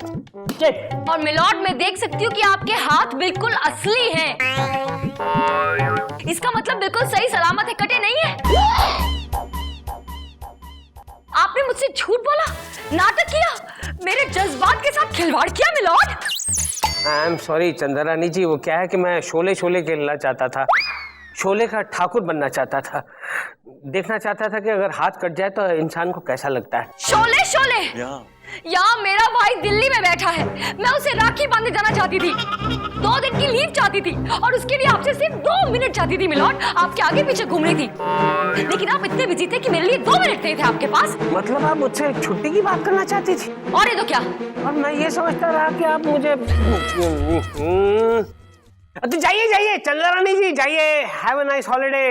और मिलॉर्ड, मैं देख सकती हूँ कि आपके हाथ बिल्कुल असली हैं। इसका मतलब बिल्कुल सही सलामत है, कटे नहीं है। आपने मुझसे झूठ बोला, नाटक किया, मेरे जज्बात के साथ खिलवाड़ किया milord. I am sorry Chandrani ji, वो क्या है कि मैं शोले शोले खेलना चाहता था। शोले का ठाकुर बनना चाहता था। देखना चाहता था कि अगर हाथ कट जाए तो इंसान को कैसा लगता है। शोले शोले, यहाँ मेरा भाई दिल्ली में बैठा है। मैं उसे राखी बांधने जाना चाहती थी। 2 दिन की लीव चाहती थी और उसके लिए आपसे सिर्फ 2 मिनट चाहती थी मिलॉर्ड। आपके आगे पीछे घूम रही थी, लेकिन आप इतने बिजी थे कि मेरे लिए 2 मिनट नहीं थे आपके पास। मतलब आप मुझसे छुट्टी की बात करना चाहती थी? और ये तो क्या, और मैं ये समझता रहा कि आप मुझे तो जाइए जाइए चंदा रानी जी, जाइए, हैव अ नाइस हॉलिडे।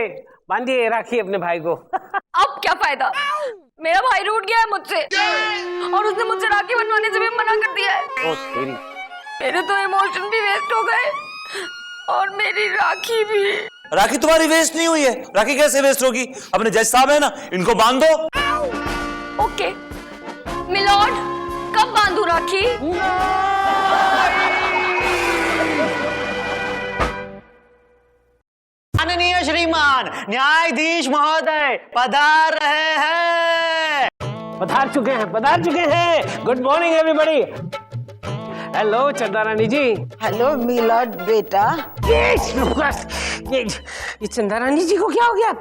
बांधिए राखी अपने भाई को। अब क्या फायदा, मेरा भाई रूठ गया है मुझसे और उसने मुझसे राखी बनवाने से भी मना कर दिया है। ओ तेरी, मेरे तो इमोशन भी वेस्ट हो गए और मेरी राखी भी। राखी तुम्हारी वेस्ट नहीं हुई है। राखी कैसे वेस्ट होगी? अपने जज साहब है ना, इनको बांध दो। ओके मिलॉर्ड, कब बांधू राखी? माननीय श्रीमान न्यायाधीश महोदय पधार रहे हैं। पधार चुके हैं, पधार चुके हैं। Good morning everybody. हेलो चंदा रानी जी। हेलो मिलॉर्ड बेटा। ये चंदा रानी जी को क्या हो गया?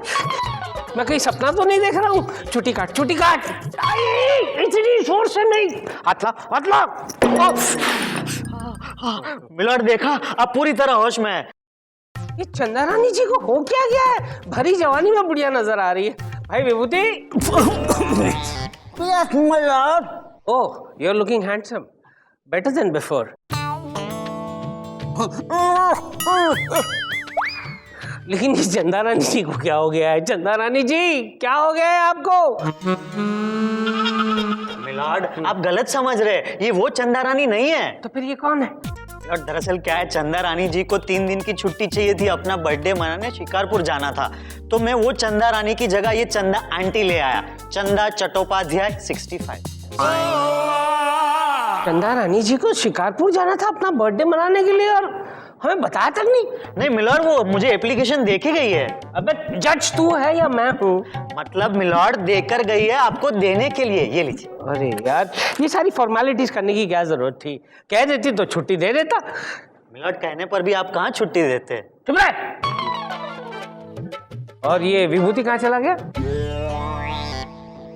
मैं कहीं सपना तो नहीं देख रहा हूँ? छुट्टी काट, छुट्टी काट। इतनी जोर से नहीं, हाथ ला, हाथ ला। मिलॉर्ड देखा, आप पूरी तरह होश में है। ये चंदा रानी जी को हो क्या गया है? भरी जवानी में बुढ़िया नजर आ रही है। भाई Vibhuti. Yes milord. Oh, you are looking handsome, better than before. लेकिन इस चंदा रानी जी को क्या हो गया है? चंदा रानी जी क्या हो गया है आपको? मिलॉर्ड आप गलत समझ रहे हैं, ये वो चंदा रानी नहीं है। तो फिर ये कौन है? और दरअसल क्या है, चंदा रानी जी को 3 दिन की छुट्टी चाहिए थी, अपना बर्थडे मनाने शिकारपुर जाना था। तो मैं वो चंदा रानी की जगह ये चंदा आंटी ले आया। चंदा चट्टोपाध्याय 65। चंदा रानी जी को शिकारपुर जाना था अपना बर्थडे मनाने के लिए और हमें बताया तक नहीं। नहीं मिलॉर्ड, वो मुझे एप्लीकेशन देके गई है। अबे जज तू है या मैं हूँ? मतलब मिलॉर्ड देकर गई है आपको देने के लिए, ये लीजिए। अरे यार, ये सारी फॉर्मेलिटीज करने की क्या जरूरत थी? कह देती तो छुट्टी दे देता। मिलॉर्ड कहने पर भी आप कहाँ छुट्टी देते? चुप रह। और ये विभूति कहाँ चला गया?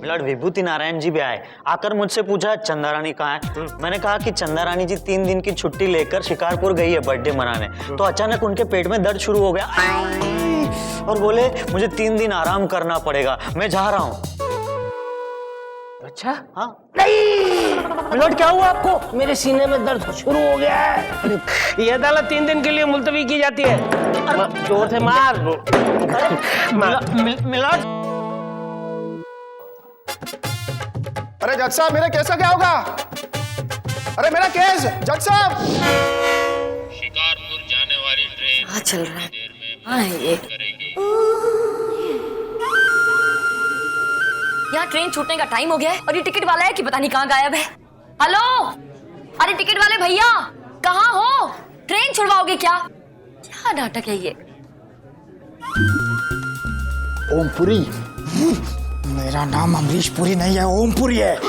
मिलॉर्ड विभूति नारायण जी भी आए, आकर मुझसे पूछा चंदा रानी कहाँ है। मैंने कहा कि चंदा रानी जी 3 दिन की छुट्टी लेकर शिकारपुर गई है बर्थडे मनाने। तो अचानक उनके पेट में दर्द शुरू हो गया और बोले मुझे 3 दिन आराम करना पड़ेगा, मैं जा रहा हूँ। अच्छा? हाँ नहीं मिलॉर्ड, क्या हुआ आपको? मेरे सीने में दर्द शुरू हो गया है। ये अदालत 3 दिन के लिए मुलतवी की जाती है। जोर से मार। मिलॉर्ड। अरे जज साहब, मेरा केस का क्या होगा? अरे मेरा केस, जज साहब। शिकारपुर जाने वाली ट्रेन हाँ चल रहा है। देर में हाँ ये करेगी। यहाँ ट्रेन छूटने का टाइम हो गया है और ये टिकट वाला है कि पता नहीं कहाँ गायब है। हेलो, अरे टिकट वाले भैया कहाँ हो? ट्रेन छुड़वाओगे क्या? क्या नाटक है ये? ओमपुरी। मेरा नाम अमरीश पुरी नहीं है, ओमपुरी है।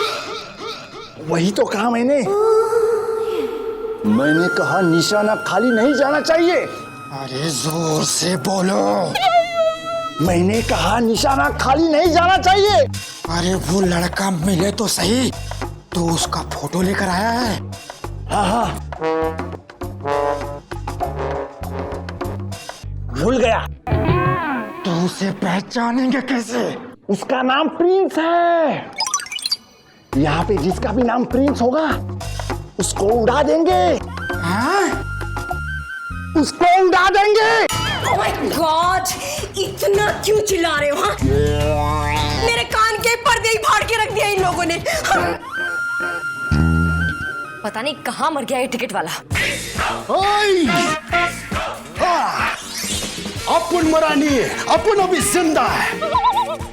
वही तो कहा मैंने कहा निशाना खाली नहीं जाना चाहिए। अरे जोर से बोलो। मैंने कहा निशाना खाली नहीं जाना चाहिए। अरे वो लड़का मिले तो सही, तो उसका फोटो लेकर आया है। हाँ हाँ, भूल गया। तो उसे पहचानेंगे कैसे? उसका नाम प्रिंस है। यहाँ पे जिसका भी नाम प्रिंस होगा उसको उड़ा देंगे। हाँ? उसको उड़ा देंगे। Oh my God! इतना क्यों चिल्ला रहे हो? हाँ? मेरे कान के पर्दे ही फाड़ के रख दिया इन लोगों ने। पता नहीं कहाँ मर गया ये टिकट वाला। अपन मरा नहीं है, अपन अभी जिंदा है।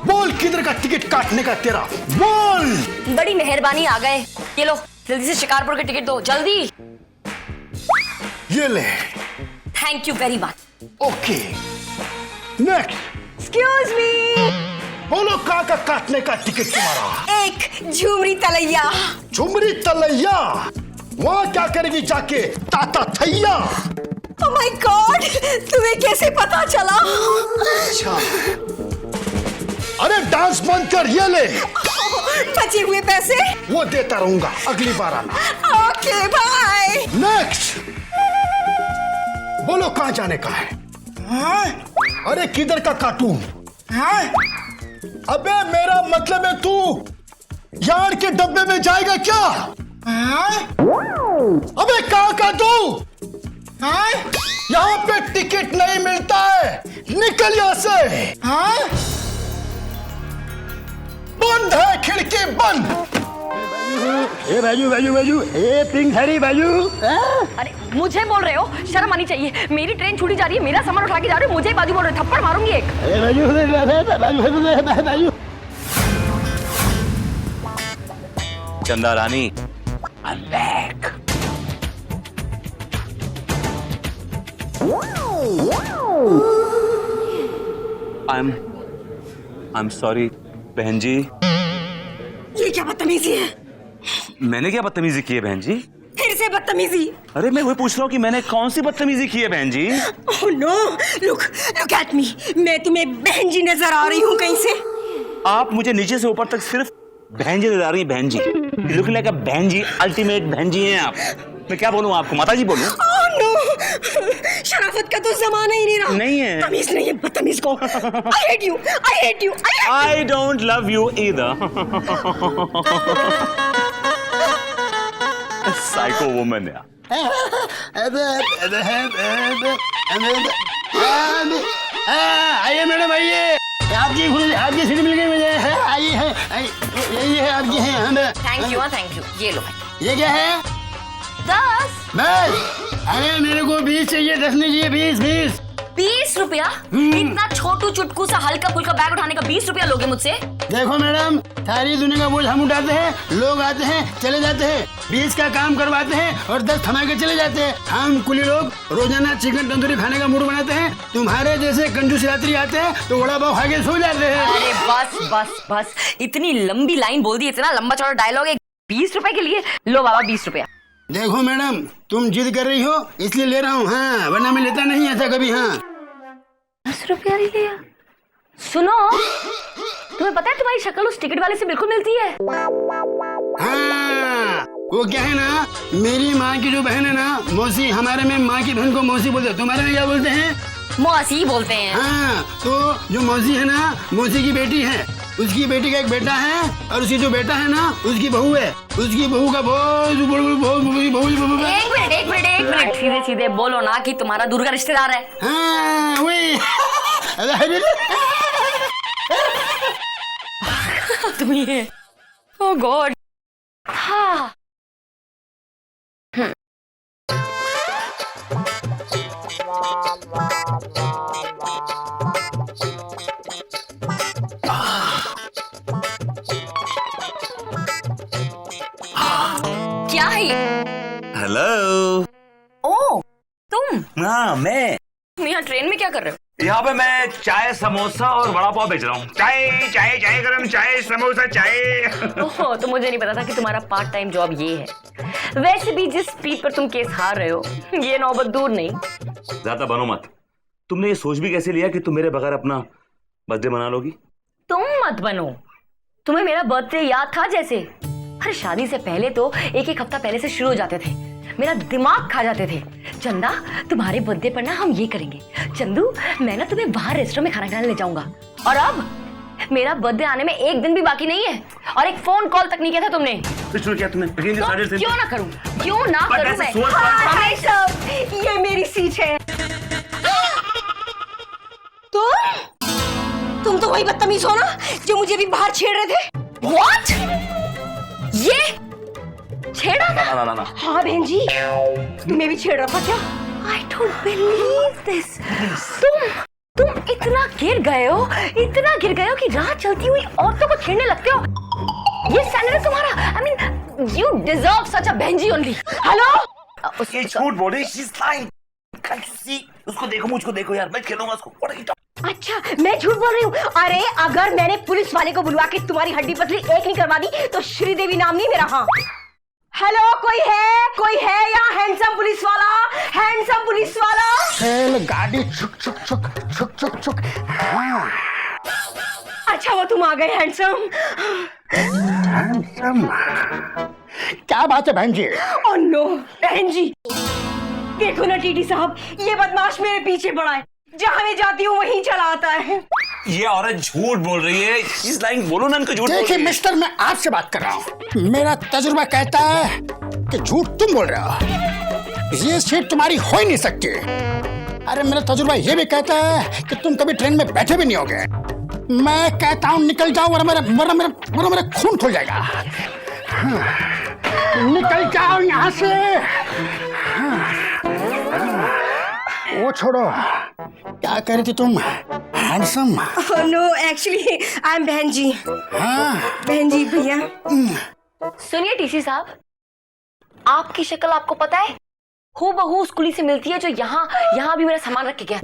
बोल किधर का टिकट काटने का तेरा? बोल। बड़ी मेहरबानी आ गए। ये लो जल्दी से शिकारपुर के टिकट दो, जल्दी। ये ले। Thank you very much. Okay, next. Excuse me! बोलो कहाँ का काटने का टिकट तुम्हारा? एक झुमरी तलैया। झुमरी तलैया? वहाँ क्या करेगी जाके ताता थैया? Oh my God! तुम्हें कैसे पता चला? अच्छा, अरे डांस बंद कर, ये ले। बचे हुए पैसे वो देता रहूंगा, अगली बार आना। Okay bye. नेक्स्ट। बोलो कहाँ जाने का है? अरे किधर का काटूं? अबे मेरा मतलब है तू यार्ड के डब्बे में जाएगा क्या? अबे कहाँ काटूं? हाँ? यहाँ पे टिकट नहीं मिलता है, निकल यहाँ से। हाँ? बंद है खिड़की, बंद। ए बाजू बाजू बाजू, ए पिंक साड़ी बाजू। अरे मुझे बोल रहे हो? शर्म आनी चाहिए। मेरी ट्रेन छूटी जा रही है, मेरा सामान उठा के जा रहे हो, मुझे बाजू बोल रहे हो, थप्पड़ मारूंगी एक। चंदा रानी, I'm back. I'm sorry, बहन जी। ये क्या बदतमीजी है? मैंने क्या बदतमीजी की है बहन जी? फिर से बदतमीजी? अरे मैं वही पूछ रहा हूँ कि मैंने कौन सी बदतमीजी की है बहन जी? Oh no, look at me. मैं तुम्हें बहन जी नजर आ रही हूँ कहीं से? आप मुझे नीचे से ऊपर तक सिर्फ बहन जी नजर आ रही है, बहन जी। लुक लाइक अ बहन जी, अल्टीमेट बहन जी हैं आप। मैं क्या बोलूँ आपको, माता जी बोलूँ? ओह नो, शराफत का तो जमाना ही नहीं रहा। नहीं है। तमीज नहीं है बदतमीज को। I hate you, I hate you, I hate you. I don't love you either. Psycho woman यार। आइए मैडम, आइए। आपकी सीट मिल गई मुझे। आइए, यही है आपकी है। हमें थैंक यू। ये लो। ये क्या है? 10। बस। अरे मेरे को 20 चाहिए, 10 नहीं चाहिए, 20। 20 रुपया? इतना छोटू चुटकू सा हल्का फुल्का बैग उठाने का 20 रुपया लोगे मुझसे? देखो मैडम, सारी दुनिया का बोझ हम उठाते हैं, लोग आते हैं चले जाते हैं, 20 का काम करवाते हैं और 10 थमा के चले जाते हैं। हम कुली लोग रोजाना चिकन तंदूरी खाने का मूड बनाते हैं। तुम्हारे जैसे कंजूस यात्री आते हैं तो वड़ा पाव खा के सो जाते हैं। अरे बस, इतनी लंबी लाइन बोल दी, इतना लंबा चौड़ा डायलॉग है 20 रुपए के लिए? लो बाबा 20 रुपया। देखो मैडम, तुम जिद कर रही हो इसलिए ले रहा हूँ, हाँ, वरना मैं लेता नहीं ऐसा कभी। हाँ, 10 रुपया ही लिया। सुनो, तुम्हें पता है तुम्हारी शक्ल उस टिकट वाले से बिल्कुल मिलती है। हाँ, वो क्या है ना, मेरी माँ की जो बहन है ना, मौसी, हमारे में माँ की बहन को मौसी बोलते हैं, तुम्हारे में क्या बोलते हैं? मौसी बोलते हैं। हाँ, तो जो मौसी है ना, मौसी की बेटी है, उसकी बेटी का एक बेटा है और उसकी जो बेटा है ना, उसकी बहू है, उसकी बहू का बहुत। एक मिनट सीधे सीधे बोलो ना कि तुम्हारा दूर का रिश्तेदार है। हाँ, वही। तुम ये, ओह गॉड। हाँ, क्या है ये? हेलो। ओह, तुम? हाँ, मैं। तुम यहाँ ट्रेन में क्या कर रहे हो? यहाँ पे मैं चाय, समोसा और वड़ा पाव बेच रहा हूँ। चाय गरम चाय, समोसा चाय। ओह, तो मुझे नहीं पता था कि तुम्हारा पार्ट टाइम जॉब ये है। वैसे भी जिस स्पीड पर तुम केस हार रहे हो, ये नौबत दूर नहीं। ज्यादा बनो मत। तुमने ये सोच भी कैसे लिया कि तुम मेरे बगैर अपना बर्थडे मना लोगी? तुम मत बनो। तुम्हें मेरा बर्थडे याद था जैसे? अरे शादी से पहले तो एक हफ्ता पहले से शुरू हो जाते थे, मेरा दिमाग खा जाते थे। चंदा, तुम्हारे बर्थडे पर ना हम ये करेंगे। चंदू, मैं ना तुम्हें बाहर रेस्टोरेंट में खाना खाने ले जाऊंगा। और अब मेरा बर्थडे आने में एक दिन भी बाकी नहीं है और एक फोन कॉल तक नहीं किया था तुमने। तो क्या तुमने तो क्यों ना करूं मैं? भाई साहब, ये मेरी सीट है। तुम तो वही बदतमीज हो ना जो मुझे भी बाहर छेड़ रहे थे। What? ये छेड़ा था? ना। हाँ बहन जी, तुम्हें भी छेड़ रहा था क्या? I don't believe this. तुम इतना गिर गए हो कि राह चलती हुई औरतों को छेड़ने लगते हो। ये स्टैंडर्ड है तुम्हारा? I mean, you deserve such a बहनजी only. Hello? ये झूठ बोल रही, she's lying. Can't you see? उसको देखो, मुझको देखो यार, मैं खेलूंगा उसको। अच्छा, मैं झूठ बोल रही हूँ? अरे अगर मैंने पुलिस वाले को बुलवा के तुम्हारी हड्डी पसली एक नहीं करवा दी तो श्रीदेवी नाम नहीं मेरा। हाँ, हेलो, कोई है यहाँ? हैंडसम पुलिस वाला। गाड़ी छुक। हाँ। अच्छा, वो तुम आ गए हैंडसम। क्या बात है बहन जी? ओह नो बहन जी, देखो ना टीटी साहब, ये बदमाश मेरे पीछे पड़ा है, जहाँ मैं जाती हूँ वहीं चला आता है। ये औरत झूठ बोल रही है। She's lying, बोलो ना इनको झूठ बोल रही है। देखिए मिस्टर, मैं आपसे बात कर रहा हूँ। मेरा तजुर्बा कहता है कि झूठ तुम बोल रहे हो। ये सीट तुम्हारी हो ही नहीं सकती। अरे मेरा तजुर्बा ये भी कहता है कि तुम कभी ट्रेन में बैठे भी नहीं होगे। मैं कहता हूँ निकल जाओ वरना मेरा खून खुल जाएगा। निकल जाओ यहाँ से। वो छोड़ो, क्या कह रही थी तुम? Handsome? No actually I am बहन जी। हाँ बहन जी भैया। सुनिए टीसी साहब, आपकी शक्ल आपको पता है हूबहू उस कुली से मिलती है जो यहाँ भी मेरा सामान रख के गया।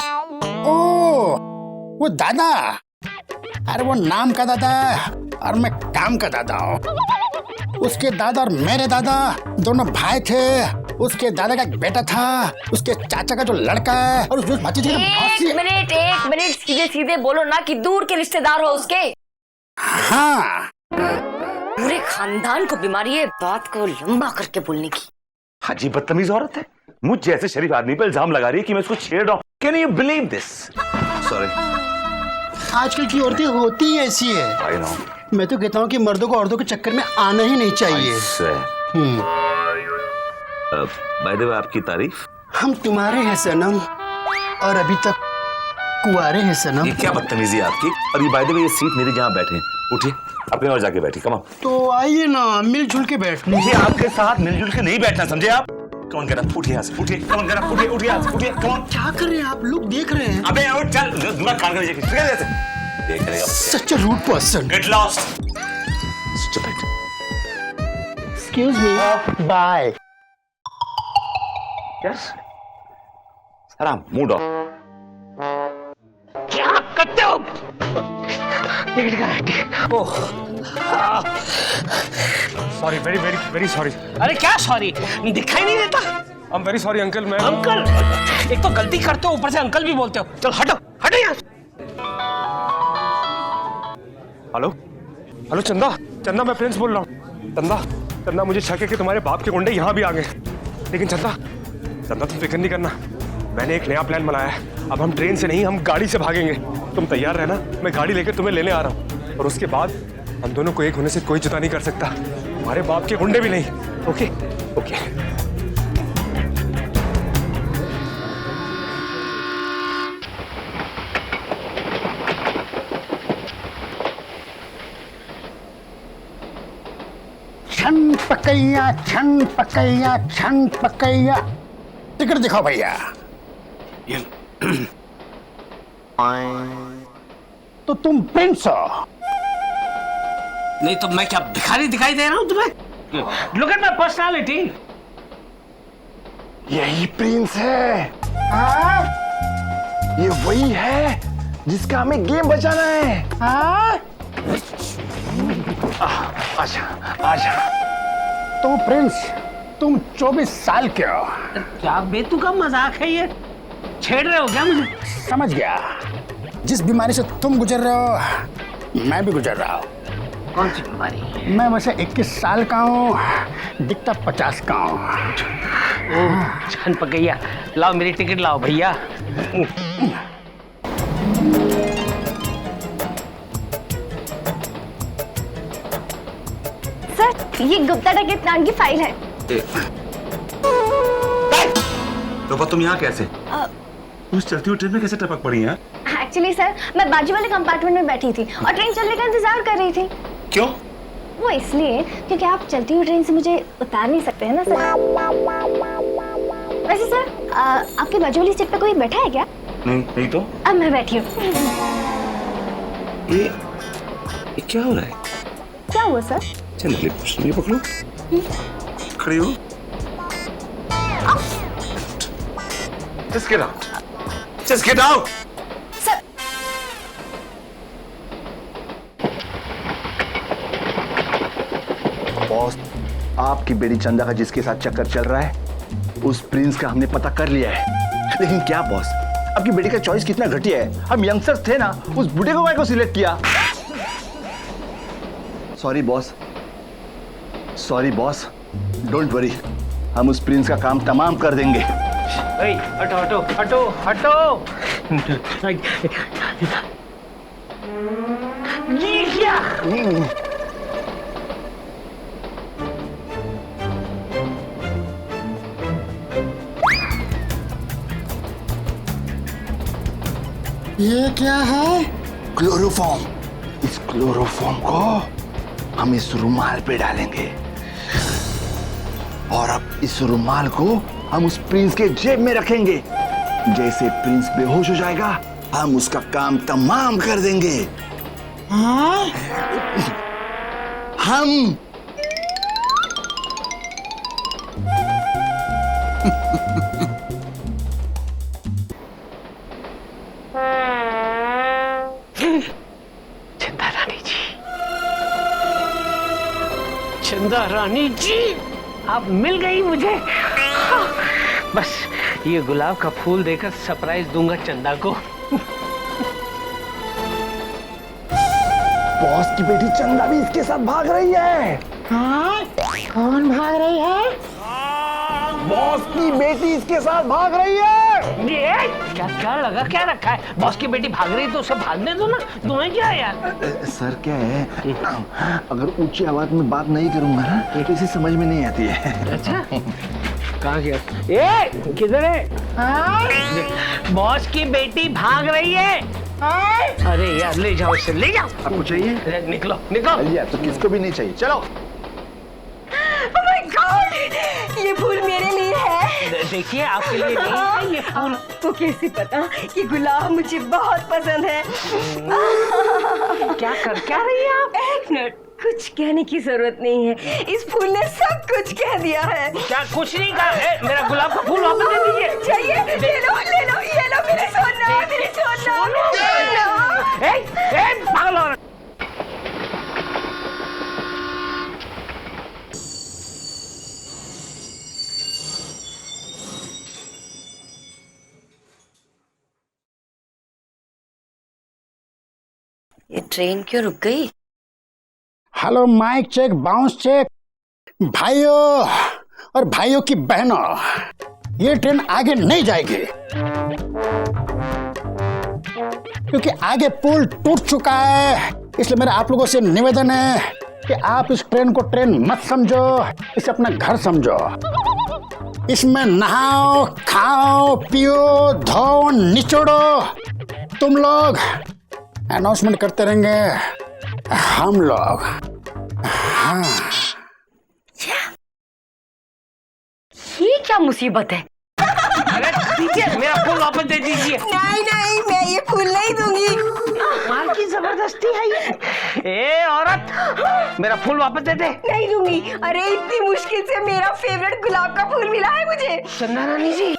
ओ, वो दादा। अरे वो नाम का दादा और मैं काम का दादा हूँ। उसके दादा और मेरे दादा दोनों भाई थे। उसके दादा का एक बेटा था, उसके चाचा का जो लड़का है, और उस भतीजे एक मिनट सीधे सीधे बोलो ना कि दूर के रिश्तेदार हो उसके। हाँ, पूरे खानदान को बीमारी है बात को लंबा करके बोलने की। अजीब बदतमीज औरत है, मुझ जैसे शरीफ आदमी पर इल्जाम लगा रही है कि मैं उसको छेड़ रहा हूँ। Can you believe this? Sorry. आजकल की औरतें होती ही ऐसी है। I know. मैं तो कहता हूँ कि मर्दों को औरतों के चक्कर में आना ही नहीं चाहिए। बाय द वे, आपकी तारीफ? हम तुम्हारे हैं सनम, और अभी तक कुंवारे हैं सनम। ये क्या बदतमीजी है आपकी? और ये बाय द वे, ये सीट मेरी जहाँ बैठे, उठिए अपने और जाके बैठिए। कम तो आइए ना, मिलजुल के बैठ। मुझे आपके साथ मिलजुल के नहीं बैठना, समझे आप? कौन कह रहा? उठिए यहाँ से, उठिए। कौन कह रहा? उठिए, उठिए यहाँ से, उठिए। कौन? क्या कर रहे हैं आप लोग? देख रहे हैं? अबे उठ, चल, दूरा कान कर लीजिए। देख रहे हो? Such a rude person. Get lost. Stupid. Excuse me. Bye. Yes. आराम, मूड ऑफ। क्या करते हो? Sorry, very very very sorry. अरे क्या सॉरी? दिखाई नहीं देता? I am very sorry uncle. मैं अंकल, एक तो गलती करते हो, ऊपर से अंकल भी बोलते हो। चल हटो हटो यहाँ। हेलो हेलो, चंदा चंदा, मैं प्रिंस बोल रहा हूँ। चंदा मुझे शक है कि तुम्हारे बाप के गुंडे यहाँ भी आ गए। लेकिन चंदा तुम फिक्र नहीं करना, मैंने एक नया प्लान बनाया है। अब हम ट्रेन से नहीं, हम गाड़ी से भागेंगे। तुम तैयार रहना, मैं गाड़ी लेकर तुम्हें लेने आ रहा हूँ। और उसके बाद हम दोनों को एक होने से कोई जुदा नहीं कर सकता, हमारे बाप के गुंडे भी नहीं। Okay okay. छन पकैया। टिकट दिखाओ भैया। तो तुम प्रिंस हो? नहीं तो मैं क्या भिखारी दिखाई दे रहा हूँ तुम्हें? Look at my personality. यही प्रिंस है। हाँ? ये वही है जिसका हमें गेम बचाना है। हाँ? आजा। तो प्रिंस, तुम 24 साल के हो। क्या बेतुका मजाक है ये? छेड़ रहे हो क्या मुझे? समझ गया। जिस बीमारी से तुम गुजर रहे हो, मैं भी गुजर रहा हूँ। कौन सी बीमारी? मैं वैसे 21 साल का हूँ, दिखता 50 का हूँ। छन पकैया, लाओ मेरी टिकट लाओ भैया। सर, ये गुप्ता डकैत प्लान की फाइल है। तो तुम यहाँ कैसे? उस चलती हुई ट्रेन में कैसे टपक पड़ी हैं? एक्चुअली सर, मैं बाजू वाले कंपार्टमेंट में बैठी थी और ट्रेन चलने का इंतजार कर रही थी। क्यों? वो इसलिए क्योंकि आप चलती हुई ट्रेन से मुझे उतार नहीं सकते हैं ना सर। वैसे सर, आपके बाजू वाली सीट पे कोई बैठा है क्या? नहीं तो? अब मैं बैठी हूँ। ये क्या हो रहा है? क्या हुआ सर? चल ये पकड़ो, खड़ी हो। Just get out. Just get out. Sir, boss, आपकी बेटी चंदा का जिसके साथ चक्कर चल रहा है, उस प्रिंस का हमने पता कर लिया है। लेकिन क्या बॉस, आपकी बेटी का चॉइस कितना घटिया है। हम यंगस्टर्स थे ना, उस बूढ़े को को सिलेक्ट किया। सॉरी बॉस, डोंट वरी, हम उस प्रिंस का काम तमाम कर देंगे। हटो। ये क्या? ये क्या है? क्लोरोफॉर्म। इस क्लोरोफॉर्म को हम इस रुमाल पे डालेंगे और अब इस रुमाल को हम उस प्रिंस के जेब में रखेंगे। जैसे प्रिंस बेहोश हो जाएगा हम उसका काम तमाम कर देंगे। हाँ? हम चंदा रानी जी, चंदा रानी जी, आप मिल गई मुझे। बस ये गुलाब का फूल देकर सरप्राइज दूंगा चंदा को। बॉस की बेटी चंदा भी इसके साथ भाग रही है। हाँ? कौन भाग रही है? बॉस की बेटी इसके साथ भाग रही है। ये क्या क्या लगा क्या रखा है? बॉस की बेटी भाग रही है तो उसे भागने दो ना, तुम्हें क्या है यार? सर क्या है, अगर ऊंची आवाज में बात नहीं करूंगा ना तो इसे समझ में नहीं आती है। अच्छा कहाँ गया? ए किधर है? बॉस की बेटी भाग रही है। अरे यार ले जाओ इसे, ले जाओ। आपको चाहिए? निकलो निकलो। यार तो किसको भी नहीं चाहिए, चलो। Oh my God! ये फूल मेरे लिए है। देखिए आपके लिए नहीं है ये फूल। तो कैसे पता कि गुलाब मुझे बहुत पसंद है? क्या रही हैं आप? एक मिनट, कुछ कहने की जरूरत नहीं है, इस फूल ने सब कुछ कह दिया है। क्या कुछ नहीं कहा? मेरा गुलाब का फूल वापस दे दीजिए। चाहिए? ले लो ये लो मेरे सोना, मेरे सोना। पागल औरत। ये ट्रेन क्यों रुक गई? Hello, mic check, bounce check. भाइयों और भाइयों की बहनों, ये ट्रेन आगे नहीं जाएगी क्योंकि आगे पुल टूट चुका है। इसलिए मेरा आप लोगों से निवेदन है कि आप इस ट्रेन को ट्रेन मत समझो, इसे अपना घर समझो। इसमें नहाओ, खाओ, पियो, धो, निचोड़ो। तुम लोग अनाउंसमेंट करते रहेंगे, हम लोग। हाँ। ये क्या मुसीबत है? अरे दीजिए, मेरा फूल वापस दे दीजिए। नहीं, मैं ये फूल नहीं दूंगी। माल की जबरदस्ती है ये। ए औरत, मेरा फूल वापस दे दे। नहीं दूंगी। अरे इतनी मुश्किल से मेरा फेवरेट गुलाब का फूल मिला है मुझे। चंदा रानी जी,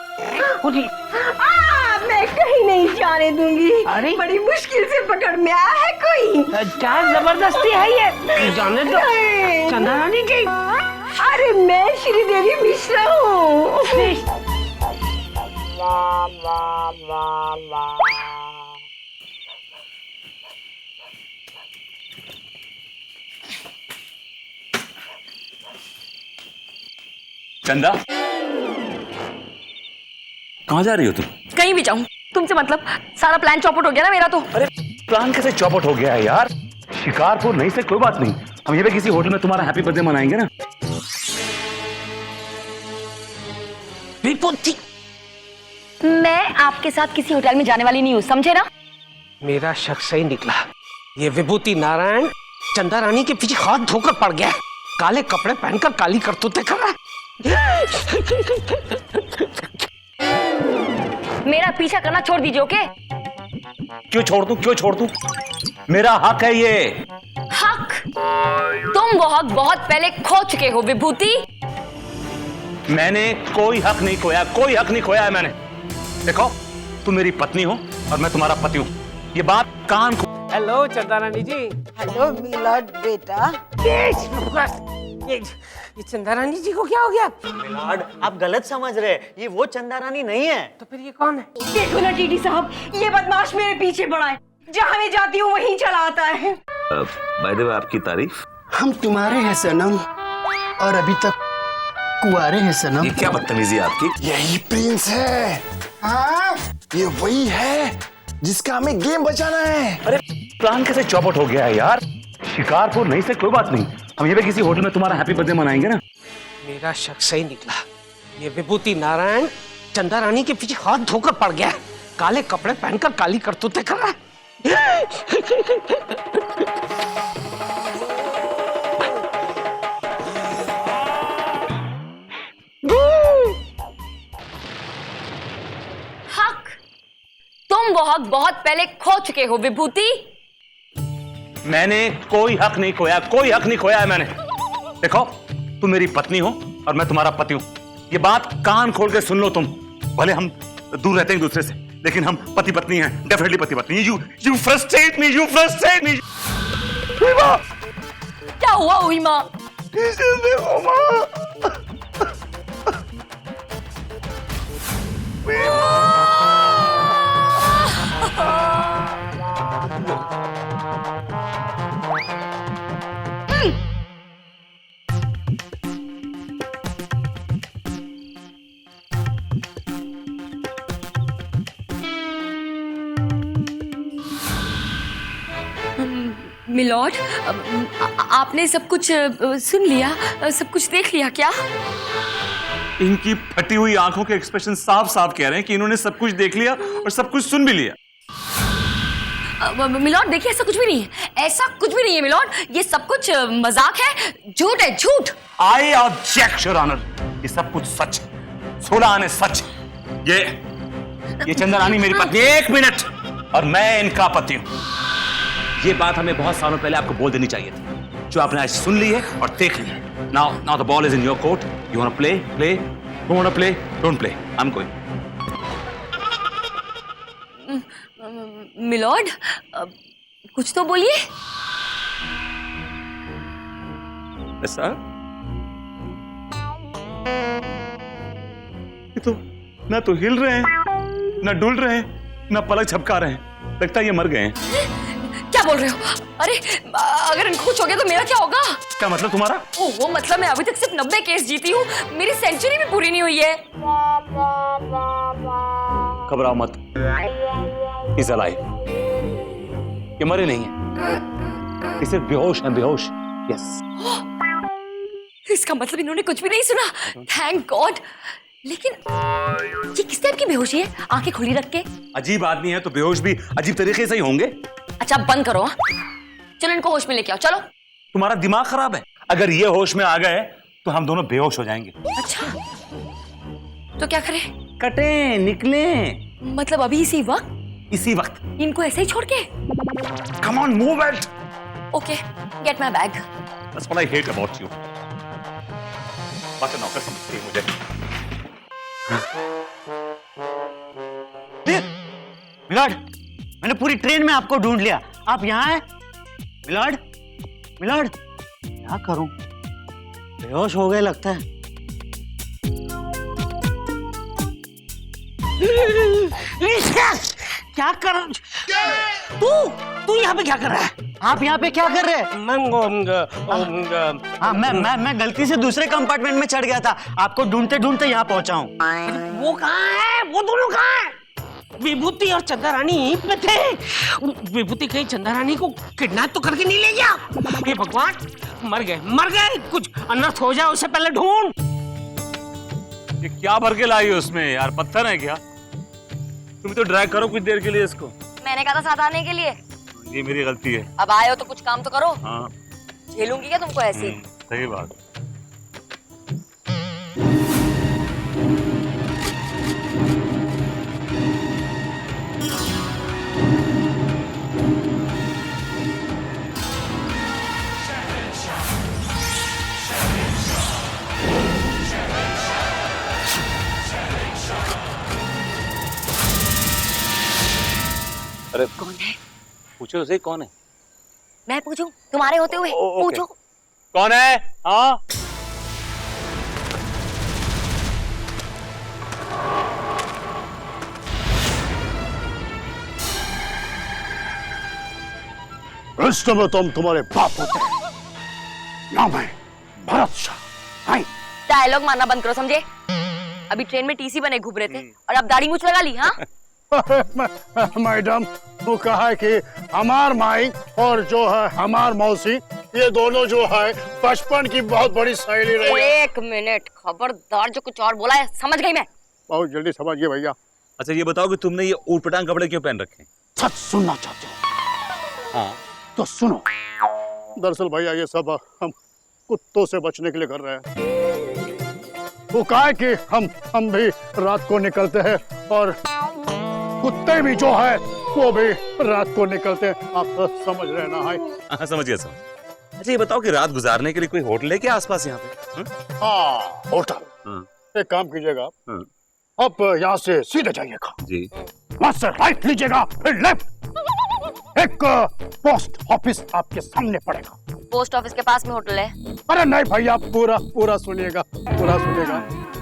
मैं कहीं नहीं जाने दूंगी। अरे बड़ी मुश्किल से पकड़ में आया है कोई। क्या जबरदस्ती है ये? जाने दो चंदा रानी जी। अरे मैं श्रीदेवी मिश्रा हूँ। चंदा, कहाँ जा रही हो तुम? कहीं भी जाऊं, तुमसे मतलब सारा प्लान चौपट हो गया ना मेरा तो। अरे प्लान कैसे चौपट हो गया है यार? शिकारपुर नहीं से कोई बात नहीं, हम ये पे किसी होटल में तुम्हारा हैप्पी बर्थडे मनाएंगे ना। विभूति, मैं आपके साथ किसी होटल में जाने वाली नहीं हूँ, समझे ना? मेरा शक सही निकला। ये विभूति नारायण चंदा रानी के पीछे हाथ धोकर पड़ गया। काले कपड़े पहनकर काली करतूतें कर रहा है। मेरा पीछा करना छोड़ दीजिए, ओके? क्यों छोड़ दूं? मेरा हक है ये। हक? तुम वो हक बहुत पहले खो चुके हो विभूति। मैंने कोई हक नहीं खोया है मैंने। देखो, तुम मेरी पत्नी हो और मैं तुम्हारा पति हूँ, ये बात कान खो। हेलो चंदा रानी जी। हेलो मिलाद बेटा। ये चंदा रानी जी को क्या हो गया? मिलाड, आप गलत समझ रहे, ये वो चंदा रानी नहीं है। तो फिर ये कौन है? देखो ना टीटी साहब, ये बदमाश मेरे पीछे पड़ा है, जहाँ मैं जाती हूँ वहीं चला आता है। बाय द वे, आपकी तारीफ। हम तुम्हारे हैं सनम और अभी तक कुंवारे हैं सनम। ये क्या बदतमीजी है आपकी? यही प्रिंस है। हाँ, ये वही है जिसका हमें गेम बचाना है। अरे प्लान कैसे चौपट हो गया है यार? शिकारपुर नहीं से कोई बात नहीं, हम ये पे किसी होटल में तुम्हारा हैप्पी बर्थडे मनाएंगे ना। मेरा शक सही निकला। ये विभूति नारायण चंदा रानी के पीछे हाथ धोकर पड़ गया। काले कपड़े पहनकर काली करतूतें कर रहा है। हक, तुम वो हक बहुत पहले खो चुके हो विभूति। मैंने कोई हक नहीं खोया, कोई हक नहीं खोया है मैंने। देखो, तुम मेरी पत्नी हो और मैं तुम्हारा पति हूं। ये बात कान खोल के सुन लो तुम। भले हम दूर रहते हैं एक दूसरे से, लेकिन हम पति पत्नी हैं, डेफिनेटली पति पत्नी। You frustrate me, you frustrate me. क्या हुआ हुई माँ? देखो माँ, मिलॉर्ड, आपने सब कुछ सुन लिया, सब कुछ देख लिया क्या? इनकी फटी हुई आंखों के एक्सप्रेशन साफ साफ कह रहे हैं कि इन्होंने सब कुछ देख लिया और सब कुछ सुन भी लिया। मिलॉर्ड देखिए, ऐसा कुछ भी नहीं है, ऐसा कुछ भी नहीं है मिलॉर्ड, ये सब कुछ मजाक है, झूठ है, झूठ। आई ऑब्जेक्ट योर ऑनर, ये सब कुछ सच है, 16 आने सच। ये चंद्रानी मेरी पत्नी, 1 मिनट, और मैं इनका पति हूं। ये बात हमें बहुत सालों पहले आपको बोल देनी चाहिए थी, जो आपने आज सुन ली है और देख ली है। Now the ball is in your court. You wanna play? Play. Don't wanna play? Don't play. I'm going. Milord, कुछ तो बोलिए। ऐसा? ये तो ना तो हिल रहे हैं, ना डुल रहे हैं, ना पलक झपका रहे हैं। लगता है ये मर गए हैं। क्या बोल रहे हो? अरे अगर इनको कुछ हो गया तो मेरा क्या होगा? क्या मतलब तुम्हारा? वो मतलब मैं अभी तक सिर्फ 90 केस जीती हूँ, मेरी सेंचुरी भी पूरी नहीं हुई है। घबराओ मत, इज अलाइव। ये मरे नहीं है, ये सिर्फ बेहोश है, बेहोश। यस। इसका मतलब इन्होंने कुछ भी नहीं सुना। Thank God. लेकिन ये किस टाइप की बेहोशी है? आंखें खुली रख के। अजीब आदमी है तो बेहोश भी अजीब तरीके से ही होंगे। अच्छा बंद करो, चलो इनको होश में लेके आओ, चलो। तुम्हारा दिमाग खराब है, अगर ये होश में आ गए तो हम दोनों बेहोश हो जाएंगे। अच्छा तो क्या करें? कटे निकले, मतलब अभी इसी वक्त? इसी वक्त इनको ऐसे ही छोड़ के? Come on move it. Okay, gate my bag. That's what I hate about you. बात नौकर समझती है मुझे। मिलॉर्ड, मैंने पूरी ट्रेन में आपको ढूंढ लिया, आप यहाँ हैं? मिलॉर्ड, मिलॉर्ड, क्या करूं? बेहोश हो गए लगता है। क्या कर तू यहाँ पे क्या कर रहा है? आप यहाँ पे क्या कर रहे हैं? मैं गलती से दूसरे कंपार्टमेंट में चढ़ गया था, आपको ढूंढते ढूंढते यहाँ पहुंचा हूँ। वो कहाँ है? वो दोनों कहाँ है? विभूति और चंद्रारानी यहीं पे थे। विभूति कहीं चंद्रारानी को किडनैप तो करके नहीं ले गया? हे भगवान, मर गए। कुछ अनर्थ हो जाए उससे पहले ढूंढ। ये क्या भर के लाई हो उसमें यार? पत्थर है क्या? तुम तो ड्रैग करो कुछ देर के लिए इसको। मैंने कहा था साथ आने के लिए। ये मेरी गलती है। अब आए हो तो कुछ काम तो करो। हाँ, झेलूंगी क्या तुमको ऐसे? सही बात। अरे कौन है? पूछो उसे, कौन है? मैं पूछूं? तुम्हारे होते हुए पूछो। कौन है? हाँ, प्रश्न में तुम तुम्हारे बाप होते हैं। नाम है भरत शाह। आई डायलॉग मारना बंद करो, समझे? अभी ट्रेन में टीसी बने घूम रहे थे और अब दाढ़ी मूछ लगा ली। हाँ मैडम, वो कहा है कि हमार माई और जो है हमार मौसी, ये दोनों जो है बचपन की बहुत बड़ी सहेली रही है। एक मिनट, खबरदार जो कुछ और बोला है समझ गई मैं। बहुत जल्दी समझिए भैया। अच्छा ये बताओ कि तुमने ये ऊटपटांग कपड़े क्यों पहन रखे हैं? सच सुनना चाहते हो हाँ तो सुनो। दरअसल भैया ये सब हम कुत्तों से बचने के लिए कर रहे हैं। वो क्या है कि हम भी रात को निकलते हैं और कुत्ते भी जो है वो भी रात को निकलते हैं। आप समझ रहे ना? हाँ समझ गया समझ। अच्छा ये बताओ कि रात गुजारने के लिए कोई होटल है क्या आसपास यहाँ पे? हाँ होटल। एक काम कीजिएगा आप यहाँ से सीधे जाइएगा जी। वहां से राइट लीजिएगा फिर लेफ्ट। एक पोस्ट ऑफिस आपके सामने पड़ेगा। पोस्ट ऑफिस के पास में होटल है? अरे नहीं भैया पूरा सुनिएगा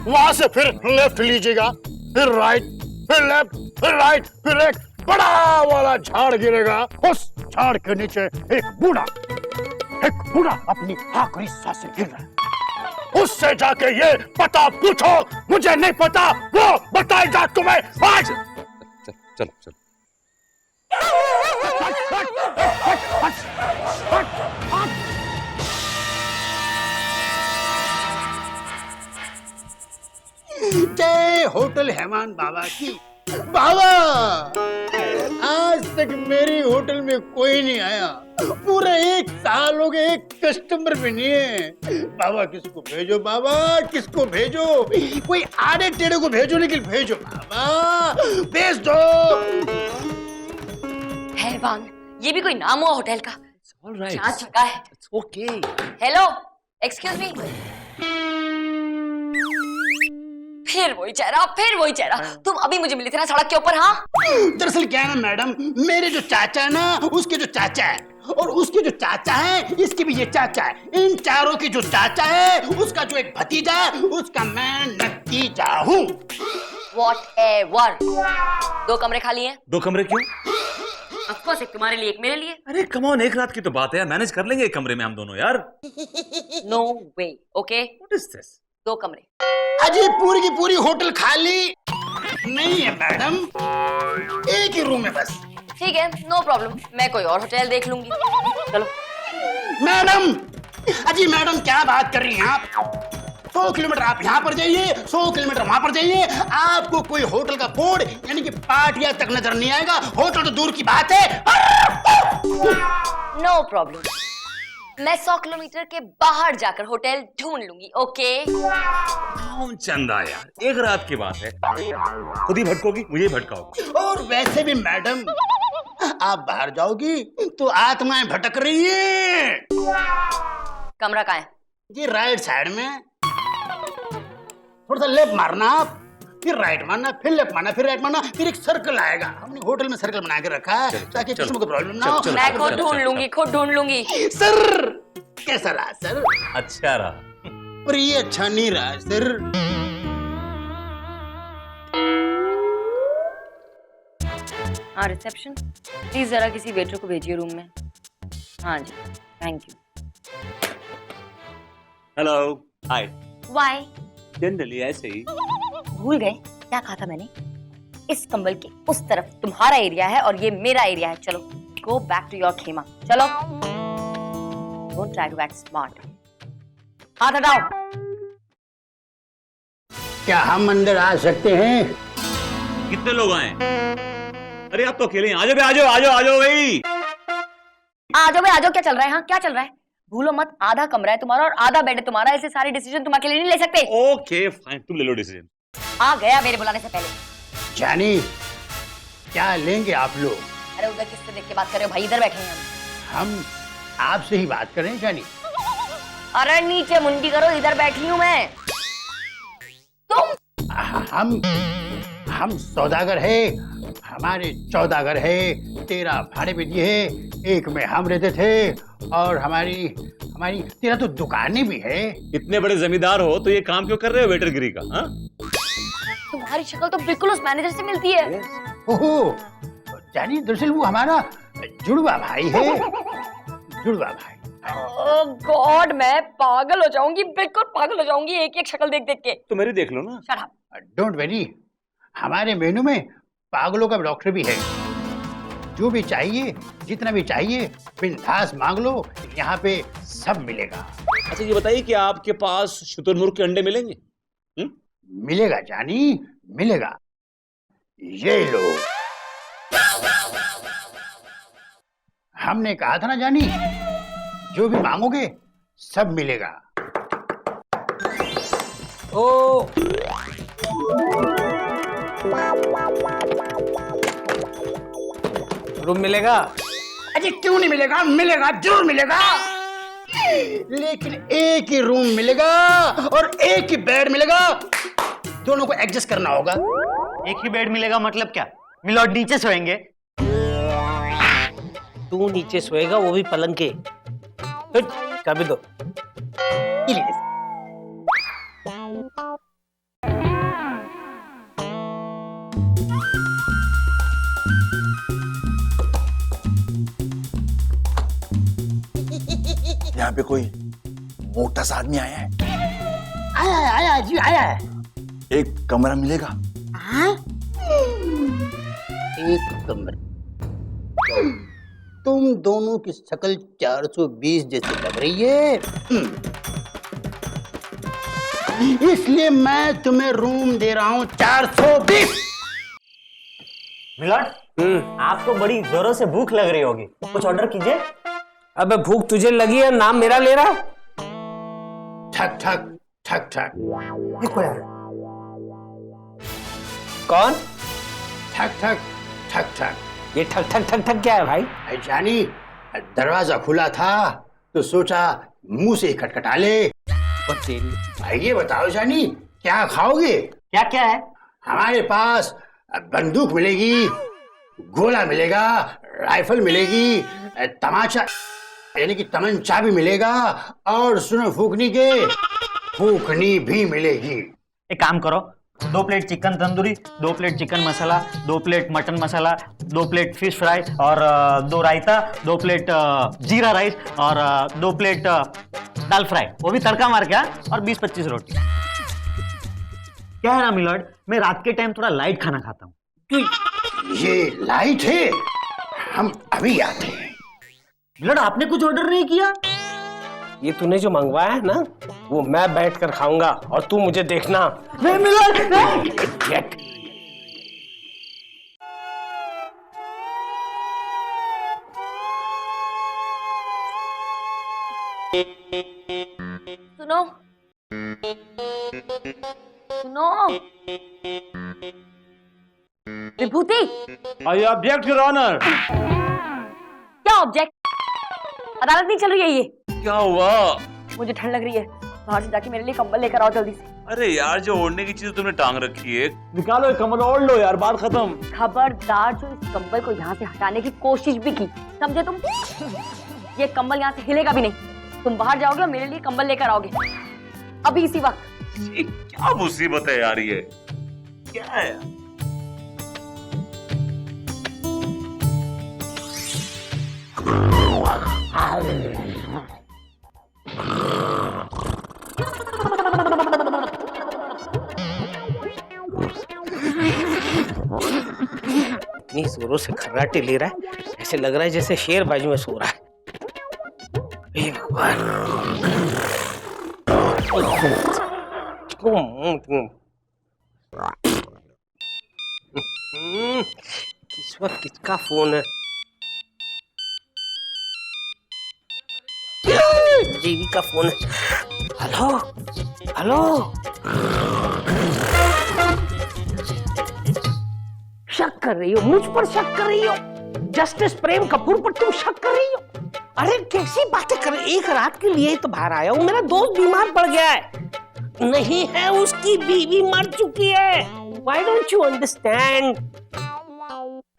वहां से फिर लेफ्ट लीजिएगा फिर राइट फिर लेफ्ट फिर राइट फिर एक बड़ा वाला झाड़ गिरेगा। उस झाड़ के नीचे एक बूढ़ा अपनी आखिरी सांसें गिर रहा है। उससे जाके ये पता पूछो। मुझे नहीं पता, वो बताएगा तुम्हें आज। चलो जय होटल हेमान बाबा की। बाबा आज तक मेरी होटल में कोई नहीं आया। पूरे 1 साल हो गए, एक कस्टमर भी नहीं है। बाबा किसको भेजो, बाबा किसको भेजो? कोई आड़े टेढ़े को भेजो, लेकिन भेजो बाबा, भेज दो। हैवान, ये भी कोई नाम हुआ होटल का? ऑलराइट क्या जगह है? ओके। Hello, excuse me. फिर वही चेहरा। तुम अभी मुझे मिली थी ना सड़क के ऊपर? हाँ दरअसल क्या है ना मैडम, मेरे जो चाचा है ना, उसके जो चाचा है और उसके जो चाचा है, इसके भी ये चाचा है। इन चारों की जो चाचा है, उसका जो एक भतीजा है, उसका मैं नतीजा हूँ। Whatever। 2 कमरे खाली हैं। 2 कमरे क्यों? Of course, एक तुम्हारे लिए, एक मेरे लिए। अरे कम ऑन, एक रात की तो बात है, मैनेज कर लेंगे एक कमरे में हम दोनों यार। No way, okay? What is this? 2 कमरे। अजी पूरी की पूरी होटल खाली नहीं है मैडम, एक ही रूम है बस। ठीक है, नो प्रॉब्लम, मैं कोई और होटल देख लूंगी। चलो। मैडम, अजी मैडम क्या बात कर रही हैं आप? 100 किलोमीटर आप यहाँ पर जाइए, 100 किलोमीटर वहां पर जाइए, आपको कोई होटल का बोर्ड यानी कि पाटिया तक नजर नहीं आएगा। होटल तो दूर की बात है। नो प्रॉब्लम, मैं 100 किलोमीटर के बाहर जाकर होटल ढूंढ लूंगी। ओके? चंदा यार, एक रात की बात है, खुद ही भटकोगी, मुझे भटकाओगी। और वैसे भी मैडम, आप बाहर जाओगी तो आत्माएं भटक रही है। कमरा कहाँ है? जी राइट साइड में। थोड़ा सा लेफ्ट मारना आप, फिर राइट मारना, फिर लेफ्ट मारना, फिर राइट मारना, फिर एक सर्कल आएगा। हमने होटल में सर्कल बना के रखा है ताकि किसी को प्रॉब्लम ना हो। मैं खुद ढूंढ लूंगी। सर कैसा रहा सर? अच्छा रहा। पर ये अच्छा नहीं रहा सर। हाँ रिसेप्शन, प्लीज जरा किसी वेटर को भेजिए रूम में। हाँ जी, thank you. Hello, hi. Why? Generally ऐसे ही। भूल गए क्या कहा था मैंने? इस कंबल के उस तरफ तुम्हारा एरिया है और ये मेरा एरिया है। चलो, गो बैक टू योर खेमा। चलो, don't try to act smart. हाथ हटाओ। क्या हम अंदर आ सकते हैं? कितने लोग आए? अरे आप तो अकेले हैं। आ जाओ भाई। आ जाओ, क्या चल रहा है? हाँ क्या चल रहा है? भूलो मत, आधा कमरा है तुम्हारा और आधा बेड है तुम्हारा, ऐसे सारे डिसीजन तुम अकेले नहीं ले सकते। ओके फाइन, तुम ले लो डिसीजन। आ गया मेरे बुलाने से पहले। जानी, क्या लेंगे आप लोग? अरे उधर किससे देख के बात कर रहे हो भाई? इधर बैठे हैं हम आपसे ही बात करें जानी। अरे नीचे मुंडी करो, इधर बैठी हूँ मैं। तुम? हम सौदागर है, हमारे 14 घर है, 13 भाड़े पे दिए है, एक में हम रहते थे और हमारी 13 तो दुकानें भी है। इतने बड़े जमींदार हो तो ये काम क्यों कर रहे हो वेटरगिरी का? हाँ? तुम्हारी शक्ल तो बिल्कुल उस मैनेजर से मिलती है। ओहो, जानी दरअसल वो हमारा जुड़वा भाई है। जुड़वा भाई। ओह गॉड, मैं पागल हो जाऊंगी, बिल्कुल पागल हो जाऊंगी एक शक्ल देख देख के। तो मेरी देख लो ना। Shut up. डोंट वरी, हमारे मेनू में पागलों का डॉक्टर भी है। जो भी चाहिए, जितना भी चाहिए, बिंदास मांग लो, यहाँ पे सब मिलेगा। अच्छा ये बताइए कि आपके पास शुतुरमुर्ग के अंडे मिलेंगे? मिलेगा जानी, मिलेगा। ये लो। हमने कहा था ना जानी, जो भी मांगोगे सब मिलेगा। ओ रूम मिलेगा? अरे क्यों नहीं मिलेगा, मिलेगा, जरूर मिलेगा, लेकिन एक ही रूम मिलेगा और एक ही बेड मिलेगा, दोनों को एडजस्ट करना होगा। एक ही बेड मिलेगा मतलब क्या? मिलॉर्ड नीचे सोएंगे? तू नीचे सोएगा, वो भी पलंग के। चाबी दो। यहाँ पे कोई मोटा सा आदमी आया है। आया जी, आया है। एक कमरा मिलेगा? एक कमरा? तुम दोनों की शक्ल 420 जैसी लग रही है, इसलिए मैं तुम्हें रूम दे रहा हूं 420। मिलॉर्ड, आपको बड़ी जोरों से भूख लग रही होगी, कुछ ऑर्डर कीजिए। अबे भूख तुझे लगी है, नाम मेरा ले रहा? ठक ठक ठक ठक। कौन? ठक ठक ठक ठक। ये ठक ठक ठक ठक क्या है भाई? जानी, दरवाजा खुला था तो सोचा मुंह से खटखटा ले। भाई ये बताओ जानी, क्या खाओगे? क्या क्या है? हमारे पास बंदूक मिलेगी, गोला मिलेगा, राइफल मिलेगी, तमाचा यानी कि तमंचा भी मिलेगा, और सुनो फूकनी भी मिलेगी। एक काम करो, 2 plate chicken tandoori, 2 plate chicken masala, 2 plate mutton masala, 2 plate fish fry और 2 रायता, 2 प्लेट जीरा राइस और 2 प्लेट दाल फ्राई, वो भी तड़का मार के, और 20-25 रोटी। क्या है ना मिलॉर्ड, मैं रात के टाइम थोड़ा लाइट खाना खाता हूँ। ये लाइट है, हम अभी आते हैं। मिलॉर्ड, आपने कुछ ऑर्डर नहीं किया? ये तूने जो मंगवाया है ना, वो मैं बैठ कर खाऊंगा और तू मुझे देखना। नहीं मिलॉर्ड, सुनो सुनो, Vibhuti. I object your honour. क्या ऑब्जेक्ट? अदालत नहीं चल रही है ये। क्या हुआ? मुझे ठंड लग रही है, बाहर से जाके मेरे लिए कंबल लेकर आओ जल्दी से। अरे यार, जो ओढ़ने की चीज तुमने टांग रखी है, निकालो कंबल, ओढ़ लो यार, बात खत्म। खबरदार जो इस कंबल को यहाँ से हटाने की कोशिश भी की, समझे तुम? ये कंबल यहाँ से हिलेगा भी नहीं। तुम बाहर जाओगे और मेरे लिए कंबल लेकर आओगे अभी इसी वक्त। ये क्या मुसीबत है यार, ये क्या है? इतनी जोरों से खर्राटे ले रहा है, ऐसे लग रहा है जैसे शेर बाजू में सो रहा है। हे भगवान। किस वक्त किसका फोन है? देवी का फोन है। हेलो हेलो, शक कर रही हो मुझ पर? शक कर रही हो जस्टिस प्रेम कपूर पर? तुम शक कर रही हो? अरे कैसी बातें कर रही? एक रात के लिए तो बाहर आया हूँ, मेरा दोस्त बीमार पड़ गया है। नहीं है, उसकी बीवी मर चुकी है। Why don't you understand?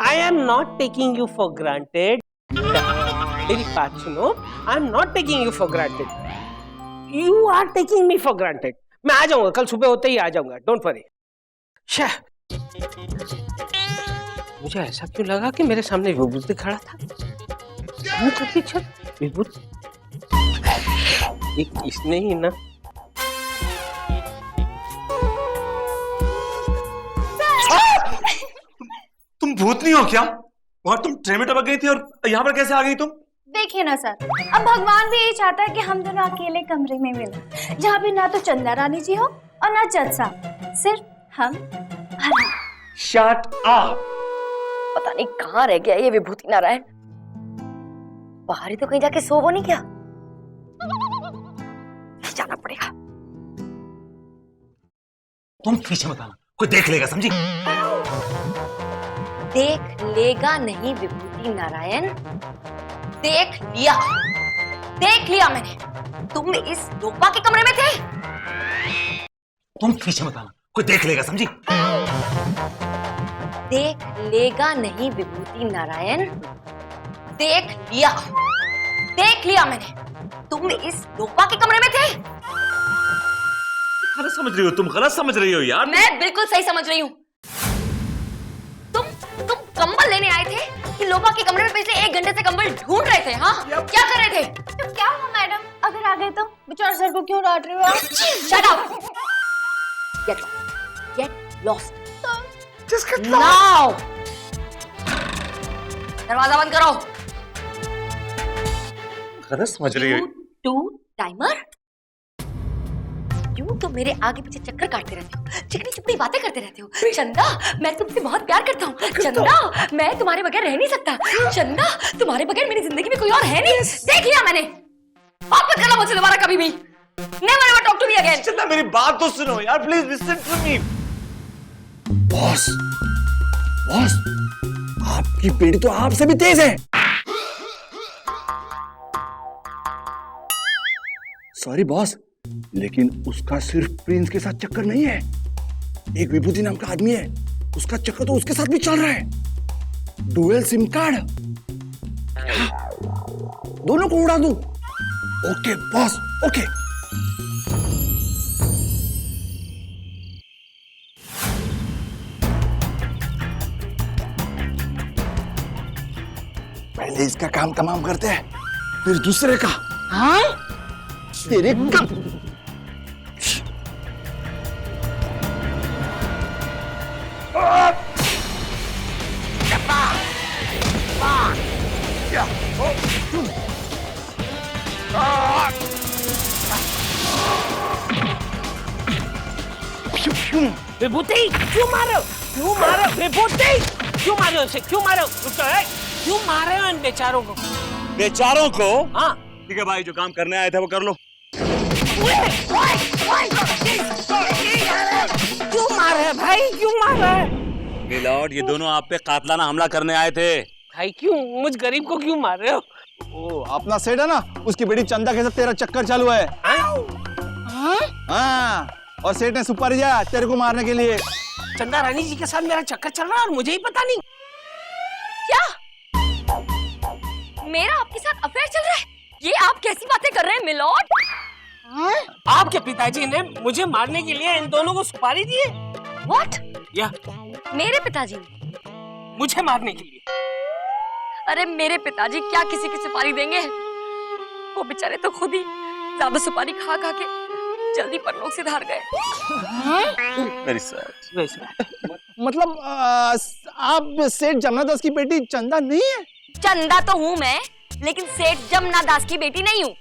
I am not taking you for granted. मेरी बात सुनो, I am not taking you for granted. You are taking me for granted. मैं आ जाऊंगा, कल सुबह होते ही आ जाऊंगा, डोंट वरी। मुझे ऐसा क्यों लगा कि मेरे सामने विभूति खड़ा था? विभूति इसने ही ना। तुम भूतनी हो क्या? वहां तुम ट्रेन में टपक गई थी और यहाँ पर कैसे आ गई तुम? देखिए ना सर, अब भगवान भी यही चाहता है कि हम दोनों अकेले कमरे में मिले, जहाँ पे ना तो चंदा रानी जी हो और ना जज साहब, सिर्फ हम। Shut up. पता नहीं कहाँ रह गया ये विभूति नारायण। बाहर ही तो कहीं जाके सो वो नहीं क्या? जाना पड़ेगा। तुम पीछे मत आना, कोई देख लेगा, समझी? देख लेगा नहीं विभूति नारायण, देख लिया मैंने। तुम इस लोपा के कमरे में थे। तुम पीछे मत आना, कोई देख लेगा, समझी? देख लेगा नहीं विभूति नारायण, देख लिया मैंने। तुम इस लोपा के कमरे में थे। गलत समझ रही हो तुम, गलत समझ रही हो यार। मैं बिल्कुल सही समझ रही हूँ। तुम कंबल लेने आए थे कि लोपा के कमरे में पिछले 1 घंटे से कंबल ढूंढ रहे थे? हाँ, क्या कर रहे थे? तो क्या हुआ मैडम, अगर आ गए तो? बेचारे सर को क्यों डांट रहे हो आप? Shut up! Get lost. Just get lost. Now. दरवाजा बंद करो। गलत समझ रही हो। Two timer. यूं तो मेरे आगे पीछे चक्कर काटते रहते हो, चिकनी चुपड़ी बातें करते रहते हो। चंदा, मैं तुमसे बहुत प्यार करता हूँ। चंदा, मैं तुम्हारे बगैर रह नहीं सकता। चंदा, तुम्हारे बगैर मेरी जिंदगी में कोई और है नहीं। देख लिया मैंने। आप मत करना मुझसे दोबारा कभी भी। Never ever talk to me again. चंदा मेरी बात तो सुनो यार, please listen to me. Boss, आपकी बेटी तो आपसे भी तेज है। सॉरी बॉस, लेकिन उसका सिर्फ प्रिंस के साथ चक्कर नहीं है। एक विभूति नाम का आदमी है, उसका चक्कर तो उसके साथ भी चल रहा है। डुअल सिम कार्ड, दोनों को उड़ा दूं? Okay boss, okay. पहले इसका काम तमाम करते हैं, फिर दूसरे का। हाँ? तेरे का विभूति क्यों मारो विभूति क्यों मारो उसे, क्यों मारो? क्यों मारे हो इन बेचारों को? बेचारों को? हाँ ठीक है भाई, जो काम करने आए थे वो कर लो। क्यों मार रहे भाई, क्यों मार रहे? मिलॉर्ड, ये दोनों आप पे कातलाना हमला करने आए थे। भाई क्यों, मुझ गरीब को क्यों मार रहे हो? ओ, अपना सेठ है ना, उसकी बेटी चंदा के साथ तेरा चक्कर चालू है। हाँ, और सेठ ने सुपारी दिया तेरे को मारने के लिए। चंदा रानी जी के साथ मेरा चक्कर चल रहा है और मुझे ही पता नहीं। क्या मेरा आपके साथ अफेयर चल रहा है? ये आप कैसी बातें कर रहे हैं मिलॉर्ड? आपके पिताजी ने मुझे मारने के लिए इन दोनों को सुपारी दी है। What? या मेरे पिताजी ने मुझे मारने के लिए? अरे मेरे पिताजी क्या किसी की सुपारी देंगे? वो बेचारे तो खुद ही ज्यादा सुपारी खा के जल्दी परलोक से धार गए। Very sad. मतलब आप सेठ जमुना दास की बेटी चंदा नहीं है? चंदा तो हूँ मैं, लेकिन सेठ जमुना दास की बेटी नहीं हूँ।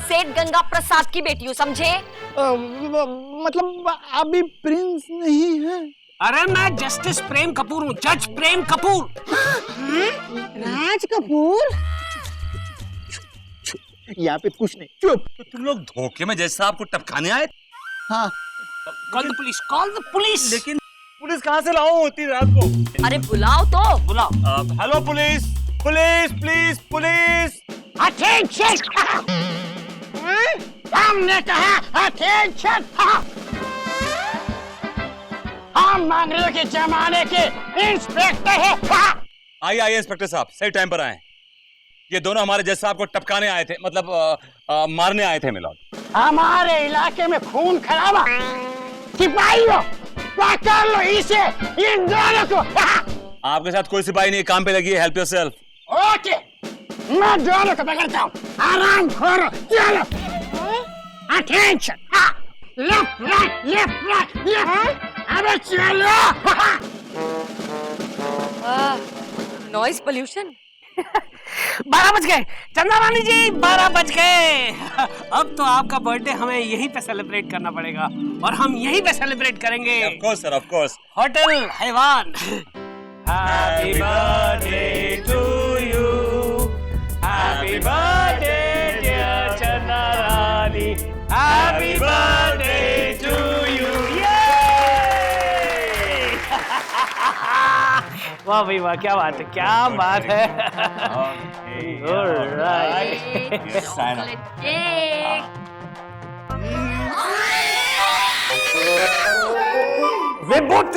सेठ गंगा प्रसाद की बेटी हूँ, समझे? मतलब आप भी प्रिंस नहीं है? अरे मैं जस्टिस प्रेम कपूर हूँ, जज प्रेम कपूर। राज कपूर? यहाँ पे कुछ नहीं, चुप। तो तुम लोग धोखे में जैसा आपको टपकाने आए? हाँ, call the police, call the police. लेकिन पुलिस कहाँ से लाओ होती रात को? अरे बुलाओ तो। बुलाओ। Hello police, police please, police. Attention! हमने कहा अटेंशन! हम मंगलों के जमाने के इंस्पेक्टर हैं। आइए इंस्पेक्टर साहब, सही टाइम पर आए। ये दोनों हमारे जैसा आपको टपकाने आए थे, मतलब मारने आए थे मिलॉर्ड। हमारे इलाके में खून खराबा, सिपाहियों पकड़ लो इसे, इन दोनों को। आपके साथ कोई सिपाही नहीं, काम पे लगी है, हेल्प योरसेल्फ। ओके, मैं दोनों को पकड़ता हूँ, आराम करो, चलो। Attention! Left right, left right, left. अबे चलो। Noise pollution. 12 बज गए, चंदा रानी जी 12 बज गए। अब तो आपका बर्थडे हमें यहीं पे सेलिब्रेट करना पड़ेगा और हम यहीं पे सेलिब्रेट करेंगे। Of course sir, of course. Hotel Haiwan. Happy birthday to you, happy birthday dear Chanda Rani, happy birthday to you. वाह भाई वाह, क्या बात है, क्या बात है। वे बहुत